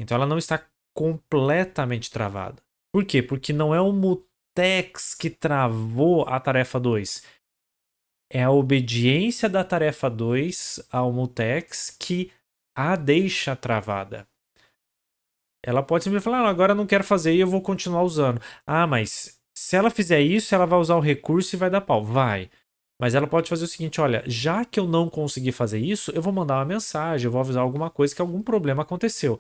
Então ela não está completamente travada. Por quê? Porque não é o mutex que travou a tarefa 2. É a obediência da tarefa 2 ao mutex que a deixa travada. Ela pode simplesmente falar: agora eu não quero fazer e eu vou continuar usando. Ah, mas se ela fizer isso, ela vai usar o recurso e vai dar pau. Vai. Mas ela pode fazer o seguinte: olha, já que eu não consegui fazer isso, eu vou mandar uma mensagem, eu vou avisar alguma coisa que algum problema aconteceu.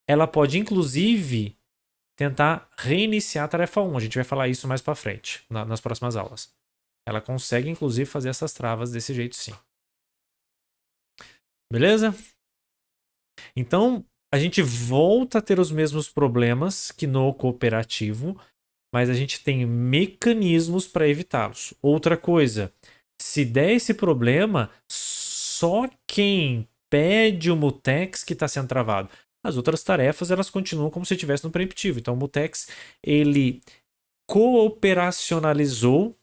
Ela pode, inclusive, tentar reiniciar a tarefa 1. A gente vai falar isso mais para frente, nas próximas aulas. Ela consegue, inclusive, fazer essas travas desse jeito, sim. Beleza? Então, a gente volta a ter os mesmos problemas que no cooperativo, mas a gente tem mecanismos para evitá-los. Outra coisa, se der esse problema, só quem pede o mutex que está sendo travado. As outras tarefas, elas continuam como se estivesse no preemptivo. Então, o mutex, ele cooperacionalizou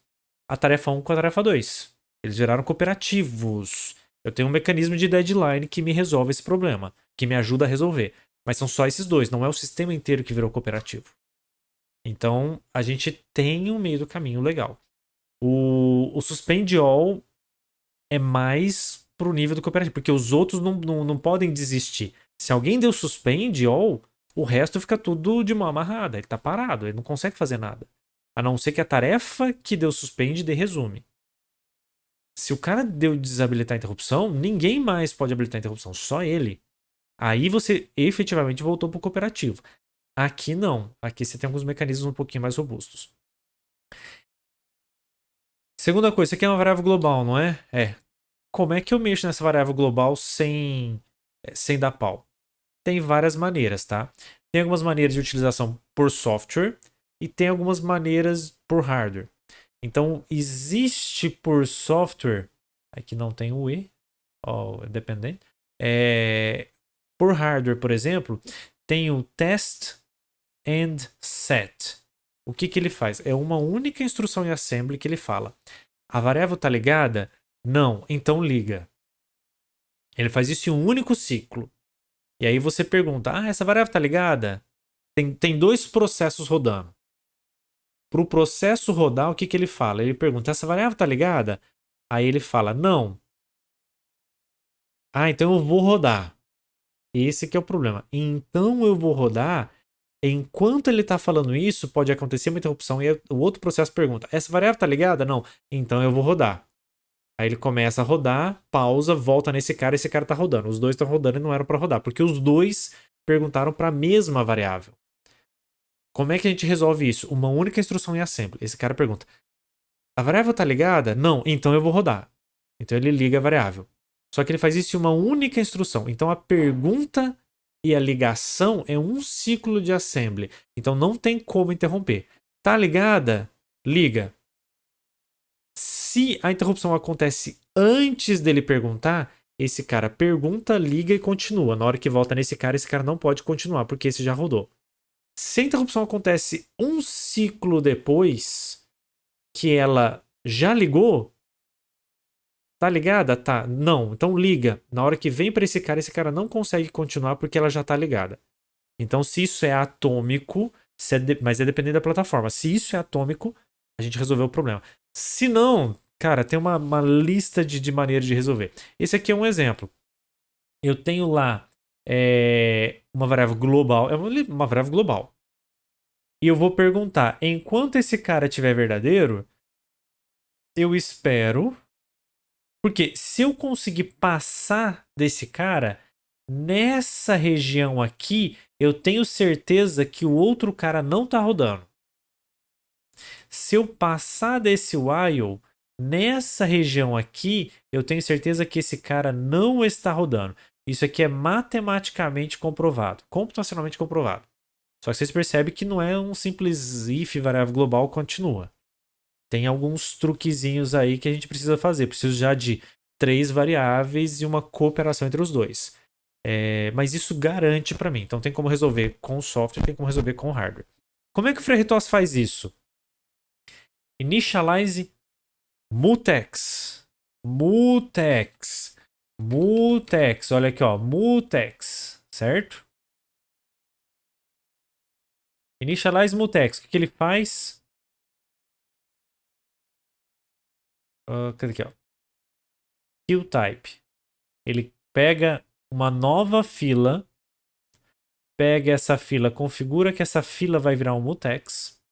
a tarefa 1 com a tarefa 2. Eles viraram cooperativos. Eu tenho um mecanismo de deadline que me resolve esse problema, que me ajuda a resolver. Mas são só esses dois, não é o sistema inteiro que virou cooperativo. Então, a gente tem um meio do caminho legal. O Suspend All é mais pro nível do cooperativo, porque os outros não podem desistir. Se alguém deu Suspend All, o resto fica tudo de mão amarrada. Ele tá parado, ele não consegue fazer nada. A não ser que a tarefa que deu Suspend dê resume. Se o cara deu desabilitar a interrupção, ninguém mais pode habilitar a interrupção, só ele. Aí você efetivamente voltou pro cooperativo. Aqui não. Aqui você tem alguns mecanismos um pouquinho mais robustos. Segunda coisa, isso aqui é uma variável global, não é? É. Como é que eu mexo nessa variável global sem dar pau? Tem várias maneiras, tá? Tem algumas maneiras de utilização por software e tem algumas maneiras por hardware. Então, existe por software, aqui não tem o E, ó, dependente. Por hardware, por exemplo, tem o test and set. O que ele faz? É uma única instrução em assembly que ele fala. A variável está ligada? Não, então liga. Ele faz isso em um único ciclo. E aí você pergunta, essa variável está ligada? Tem dois processos rodando. Para o processo rodar, o que ele fala? Ele pergunta, essa variável está ligada? Aí ele fala, não. Então eu vou rodar. Esse que é o problema. Então eu vou rodar. Enquanto ele está falando isso, pode acontecer uma interrupção e o outro processo pergunta: essa variável está ligada? Não. Então eu vou rodar. Aí ele começa a rodar, pausa, volta nesse cara e esse cara está rodando. Os dois estão rodando e não eram para rodar, porque os dois perguntaram para a mesma variável. Como é que a gente resolve isso? Uma única instrução em assembly. Esse cara pergunta: a variável está ligada? Não. Então eu vou rodar. Então ele liga a variável. Só que ele faz isso em uma única instrução. Então a pergunta e a ligação é um ciclo de assembly. Então não tem como interromper. Tá ligada? Liga. Se a interrupção acontece antes dele perguntar, esse cara pergunta, liga e continua. Na hora que volta nesse cara, esse cara não pode continuar, porque esse já rodou. Se a interrupção acontece um ciclo depois que ela já ligou, tá ligada? Tá. Não. Então liga. Na hora que vem para esse cara não consegue continuar porque ela já tá ligada. Então, se isso é atômico, mas é dependendo da plataforma. Se isso é atômico, a gente resolveu o problema. Se não, cara, tem uma lista de maneiras de resolver. Esse aqui é um exemplo. Eu tenho lá uma variável global. É uma variável global. E eu vou perguntar, enquanto esse cara estiver verdadeiro, eu espero. Porque se eu conseguir passar desse cara, nessa região aqui, eu tenho certeza que o outro cara não tá rodando. Se eu passar desse while, nessa região aqui, eu tenho certeza que esse cara não está rodando. Isso aqui é matematicamente comprovado, computacionalmente comprovado. Só que vocês percebem que não é um simples if variável global continua. Tem alguns truquezinhos aí que a gente precisa fazer. Preciso já de 3 variáveis e uma cooperação entre os dois. Mas isso garante para mim. Então tem como resolver com o software, tem como resolver com o hardware. Como é que o FreeRTOS faz isso? Initialize mutex. Mutex. Mutex. Olha aqui, ó. Mutex. Certo? Initialize mutex. O que ele faz? Cadê aqui, ó? Queue type. Ele pega uma nova fila, pega essa fila, configura que essa fila vai virar um mutex,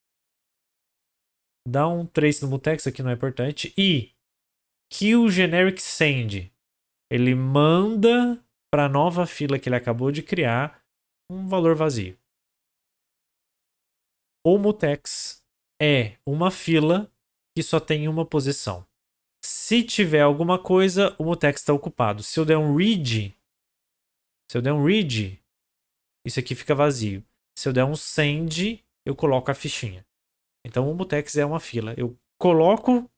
dá um trace no mutex, aqui não é importante, e queue generic send. Ele manda para a nova fila que ele acabou de criar um valor vazio. O mutex é uma fila que só tem uma posição. Se tiver alguma coisa, o mutex está ocupado. Se eu der um read, isso aqui fica vazio. Se eu der um send, eu coloco a fichinha. Então o mutex é uma fila. Eu coloco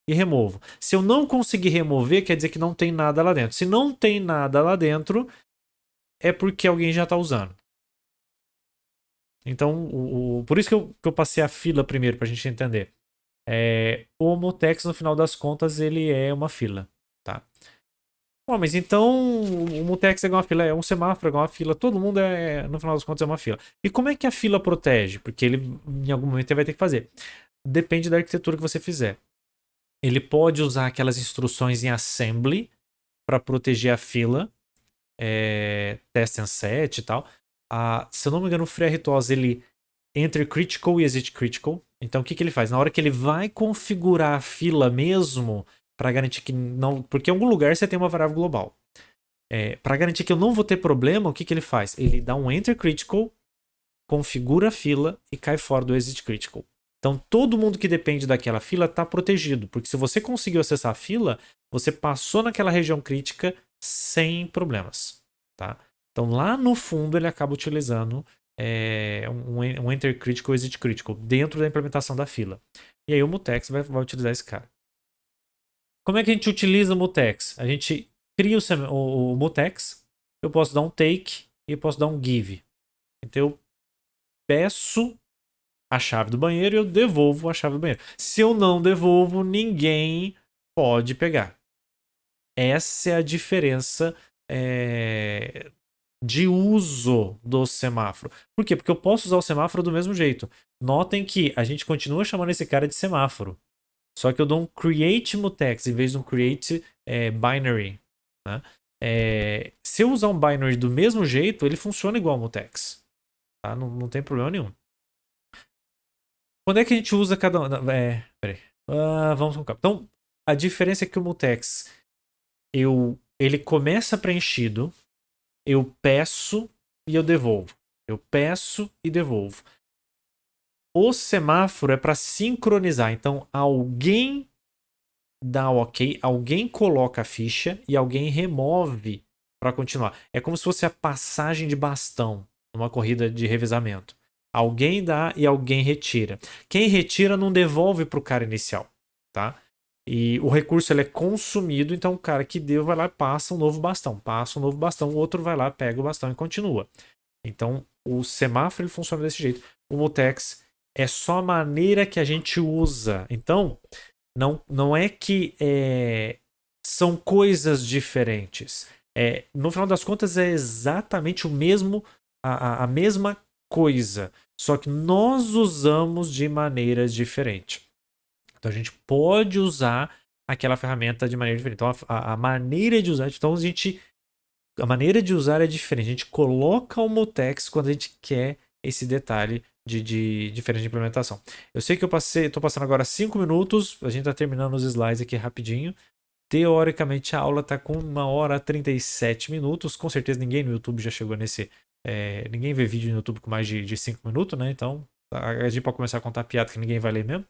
e removo. Se eu não conseguir remover, quer dizer que não tem nada lá dentro. Se não tem nada lá dentro, é porque alguém já está usando. Então, por isso que eu passei a fila primeiro, para a gente entender. O mutex, no final das contas, ele é uma fila, tá? Bom, mas então o mutex é igual uma fila, é um semáforo é igual uma fila, todo mundo no final das contas, é uma fila. E como é que a fila protege? Porque ele, em algum momento, ele vai ter que fazer. Depende da arquitetura que você fizer. Ele pode usar aquelas instruções em assembly para proteger a fila, test and set e tal. Se eu não me engano, o FreeRTOS, ele enter critical e exit critical. Então o que ele faz? Na hora que ele vai configurar a fila mesmo, para garantir que não. Porque em algum lugar você tem uma variável global. Para garantir que eu não vou ter problema, o que ele faz? Ele dá um enter critical, configura a fila e cai fora do exit critical. Então todo mundo que depende daquela fila está protegido, porque se você conseguiu acessar a fila, você passou naquela região crítica sem problemas, tá? Então lá no fundo ele acaba utilizando um enter critical, exit critical dentro da implementação da fila. E aí o mutex vai utilizar esse cara. Como é que a gente utiliza o mutex? A gente cria o mutex, eu posso dar um take e eu posso dar um give. Então eu peço a chave do banheiro e eu devolvo a chave do banheiro. Se eu não devolvo, ninguém pode pegar. Essa é a diferença de uso do semáforo. Por quê? Porque eu posso usar o semáforo do mesmo jeito. Notem que a gente continua chamando esse cara de semáforo. Só que eu dou um create mutex em vez de um create binary. Né? Se eu usar um binary do mesmo jeito, ele funciona igual ao mutex. Tá? Não tem problema nenhum. Quando é que a gente usa cada um? Peraí. Vamos com calma. Então, a diferença é que o mutex ele começa preenchido, eu peço e eu devolvo. Eu peço e devolvo. O semáforo é para sincronizar. Então, alguém dá o ok, alguém coloca a ficha e alguém remove para continuar. É como se fosse a passagem de bastão numa corrida de revezamento. Alguém dá e alguém retira. Quem retira não devolve para o cara inicial, tá? E o recurso ele é consumido, então o cara que deu vai lá e passa um novo bastão. Passa um novo bastão, o outro vai lá, pega o bastão e continua. Então o semáforo ele funciona desse jeito. O mutex é só a maneira que a gente usa. Então, não é que são coisas diferentes. No final das contas, é exatamente o mesmo, a mesma coisa. Só que nós usamos de maneiras diferentes. Então a gente pode usar aquela ferramenta de maneira diferente. Então a maneira de usar. Então a maneira de usar é diferente. A gente coloca o mutex quando a gente quer esse detalhe de diferente de implementação. Eu sei que estou passando agora 5 minutos, a gente está terminando os slides aqui rapidinho. Teoricamente a aula está com 1h e 37 minutos. Com certeza ninguém no YouTube já chegou nesse. Ninguém vê vídeo no YouTube com mais de 5 minutos, né? Então a gente pode começar a contar piada que ninguém vai ler mesmo.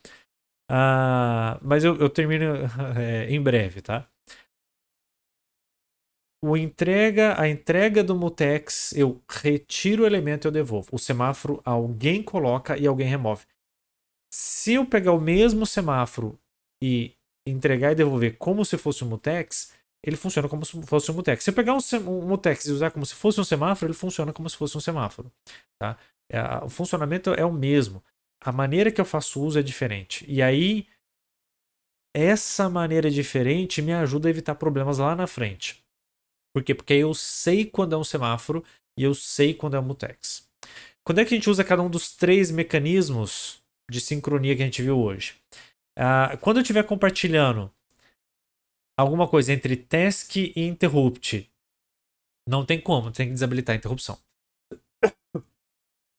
Mas eu termino em breve, tá? A entrega do mutex, eu retiro o elemento e eu devolvo. O semáforo alguém coloca e alguém remove. Se eu pegar o mesmo semáforo e entregar e devolver como se fosse um mutex, ele funciona como se fosse um mutex. Se eu pegar um mutex e usar como se fosse um semáforo, ele funciona como se fosse um semáforo. Tá? O funcionamento é o mesmo. A maneira que eu faço uso é diferente. E aí, essa maneira diferente me ajuda a evitar problemas lá na frente. Por quê? Porque eu sei quando é um semáforo e eu sei quando é um mutex. Quando é que a gente usa cada um dos 3 mecanismos de sincronia que a gente viu hoje? Quando eu estiver compartilhando alguma coisa entre task e interrupt, não tem como, tem que desabilitar a interrupção.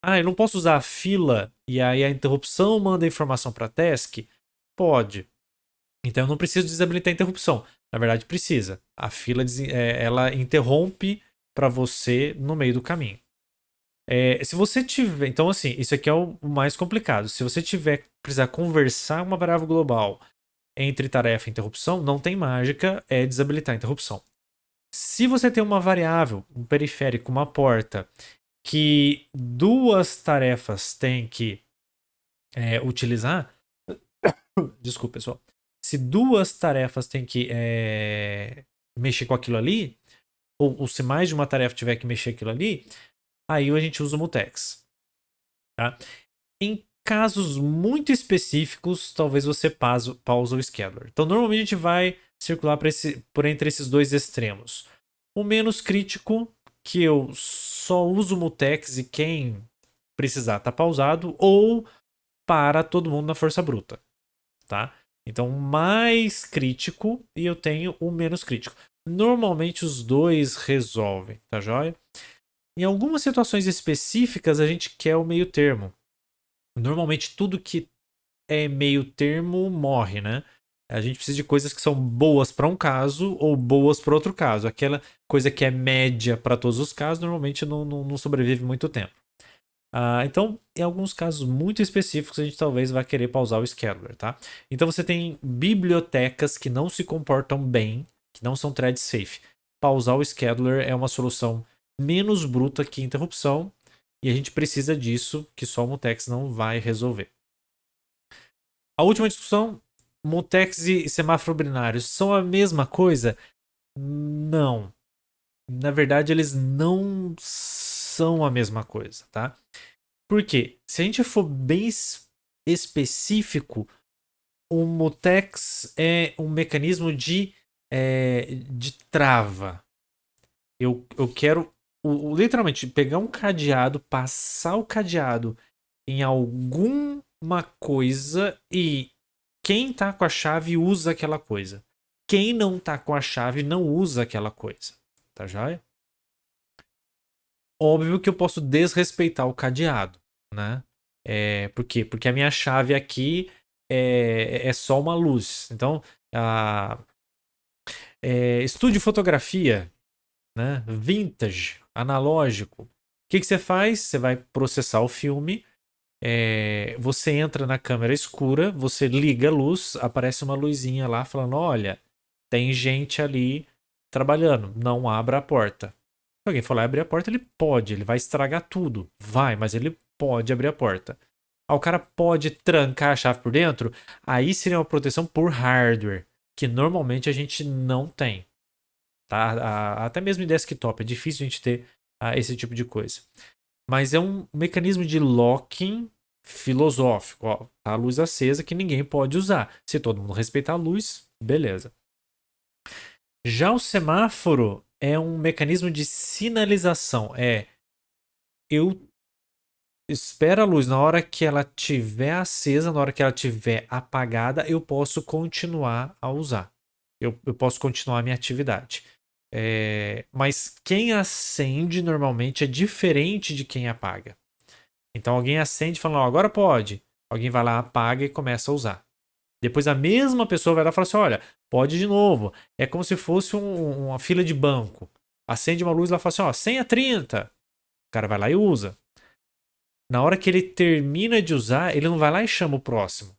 Eu não posso usar a fila e aí a interrupção manda a informação para task? Pode. Então eu não preciso desabilitar a interrupção. Na verdade, precisa. A fila ela interrompe para você no meio do caminho. Se você tiver. Então, assim, isso aqui é o mais complicado. Se você tiver precisar conversar uma variável global entre tarefa e interrupção, não tem mágica, é desabilitar a interrupção. Se você tem uma variável, um periférico, uma porta, que 2 tarefas têm que utilizar, desculpa, pessoal. Se duas tarefas têm que mexer com aquilo ali, ou se mais de uma tarefa tiver que mexer aquilo ali, aí a gente usa o mutex. Tá? Em casos muito específicos, talvez você pausa o scheduler. Então, normalmente a gente vai circular por entre esses dois extremos. O menos crítico, que eu só uso o mutex e quem precisar tá pausado, ou para todo mundo na força bruta. Tá? Então, mais crítico e eu tenho o menos crítico. Normalmente os dois resolvem, tá joia? Em algumas situações específicas, a gente quer o meio termo. Normalmente tudo que é meio termo morre, né? A gente precisa de coisas que são boas para um caso ou boas para outro caso. Aquela coisa que é média para todos os casos, normalmente não sobrevive muito tempo. Então, em alguns casos muito específicos, a gente talvez vá querer pausar o scheduler, tá? Então você tem bibliotecas que não se comportam bem, que não são thread safe. Pausar o scheduler é uma solução menos bruta que interrupção, e a gente precisa disso, que só o Mutex não vai resolver. A última discussão, Mutex e semáforo binários são a mesma coisa? Não. Na verdade, eles não são a mesma coisa, tá? Por quê? Se a gente for bem específico, o Mutex é um mecanismo de trava. Eu quero literalmente pegar um cadeado, passar o cadeado em alguma coisa e quem tá com a chave usa aquela coisa. Quem não tá com a chave não usa aquela coisa. Tá joia? Óbvio que eu posso desrespeitar o cadeado, né? Por quê? Porque a minha chave aqui é só uma luz. Então, estúdio fotografia, né? Vintage, analógico. O que você faz? Você vai processar o filme. Você entra na câmera escura, você liga a luz, aparece uma luzinha lá falando: olha, tem gente ali trabalhando, não abra a porta. Se alguém for lá abrir a porta, ele pode, ele vai estragar tudo. Vai, mas ele pode abrir a porta. O cara pode trancar a chave por dentro, aí seria uma proteção por hardware, que normalmente a gente não tem. Tá? Até mesmo em desktop, é difícil a gente ter esse tipo de coisa. Mas é um mecanismo de locking filosófico. Ó, tá a luz acesa que ninguém pode usar. Se todo mundo respeitar a luz, beleza. Já o semáforo é um mecanismo de sinalização. Eu espero a luz. Na hora que ela estiver acesa, na hora que ela estiver apagada, eu posso continuar a usar. Eu posso continuar a minha atividade. Mas quem acende normalmente é diferente de quem apaga. Então alguém acende falando, ó, agora pode. Alguém vai lá, apaga e começa a usar. Depois a mesma pessoa vai lá e fala assim, olha, pode de novo. É como se fosse uma fila de banco. Acende uma luz lá e fala assim, ó, senha 30. O cara vai lá e usa. Na hora que ele termina de usar, ele não vai lá e chama o próximo.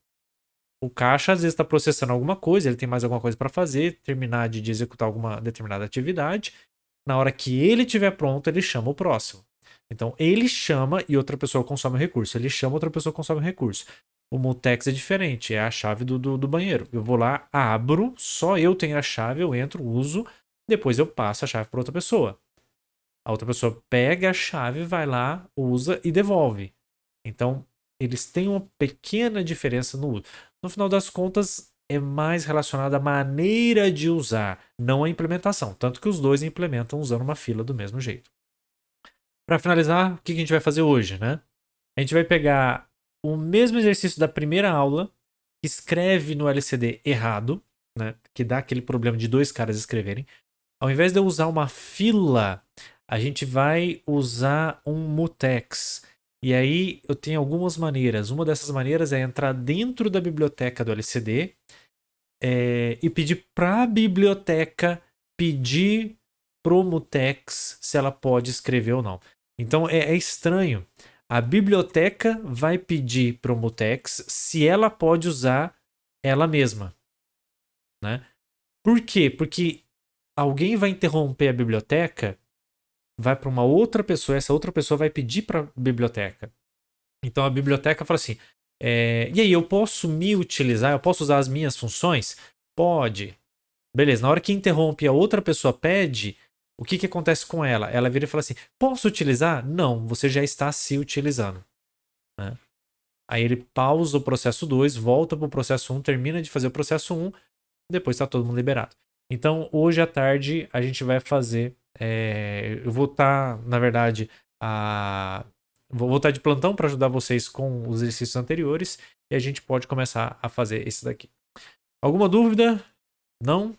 O caixa às vezes está processando alguma coisa, ele tem mais alguma coisa para fazer, terminar de executar alguma determinada atividade. Na hora que ele estiver pronto, ele chama o próximo. Então ele chama e outra pessoa consome o recurso. Ele chama, outra pessoa consome o recurso. O Mutex é diferente, é a chave do banheiro. Eu vou lá, abro, só eu tenho a chave, eu entro, uso, depois eu passo a chave para outra pessoa. A outra pessoa pega a chave, vai lá, usa e devolve. Então, eles têm uma pequena diferença no uso. No final das contas, é mais relacionado à maneira de usar, não à implementação. Tanto que os dois implementam usando uma fila do mesmo jeito. Para finalizar, o que a gente vai fazer hoje, né? A gente vai pegar o mesmo exercício da primeira aula, escreve no LCD errado, né? Que dá aquele problema de dois caras escreverem. Ao invés de eu usar uma fila, a gente vai usar um mutex. E aí eu tenho algumas maneiras. Uma dessas maneiras é entrar dentro da biblioteca do LCD e pedir para a biblioteca pedir pro mutex se ela pode escrever ou não. Então é estranho. A biblioteca vai pedir pro mutex se ela pode usar ela mesma, né? Por quê? Porque alguém vai interromper a biblioteca, vai para uma outra pessoa, essa outra pessoa vai pedir para a biblioteca. Então a biblioteca fala assim: E aí, eu posso me utilizar, eu posso usar as minhas funções? Pode. Beleza, na hora que interrompe a outra pessoa pede, o que acontece com ela? Ela vira e fala assim: posso utilizar? Não, você já está se utilizando. Né? Aí ele pausa o processo 2, volta para o processo 1, termina de fazer o processo 1, depois está todo mundo liberado. Então, hoje à tarde, a gente vai fazer. Eu vou estar, na verdade, vou estar de plantão para ajudar vocês com os exercícios anteriores e a gente pode começar a fazer esse daqui. Alguma dúvida? Não?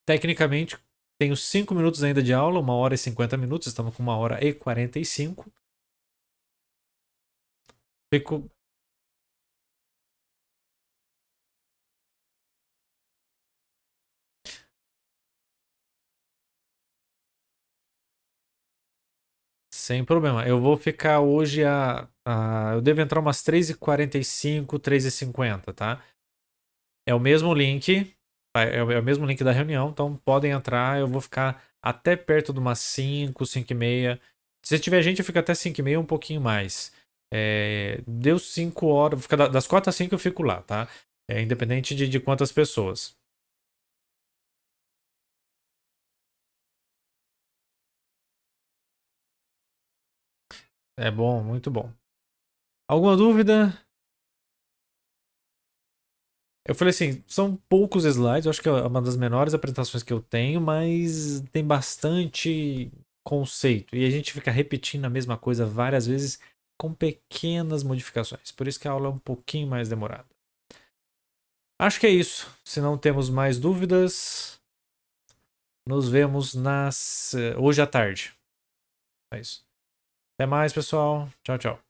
Tecnicamente, tenho 5 minutos ainda de aula, 1 hora e 50 minutos, estamos com 1 hora e 45. Fico sem problema. Eu vou ficar hoje eu devo entrar umas 3h45, 3h50, tá? É o mesmo link, é o mesmo link da reunião, então podem entrar. Eu vou ficar até perto de umas 5, 5h30. Se tiver gente, eu fico até 5h30, um pouquinho mais. Deu 5 horas, das 4 às 5 eu fico lá, tá? Independente de quantas pessoas. É bom, muito bom. Alguma dúvida? Eu falei assim, são poucos slides, eu acho que é uma das menores apresentações que eu tenho, mas tem bastante conceito. E a gente fica repetindo a mesma coisa várias vezes com pequenas modificações. Por isso que a aula é um pouquinho mais demorada. Acho que é isso. Se não temos mais dúvidas, nos vemos hoje à tarde. É isso. Até mais, pessoal. Tchau, tchau.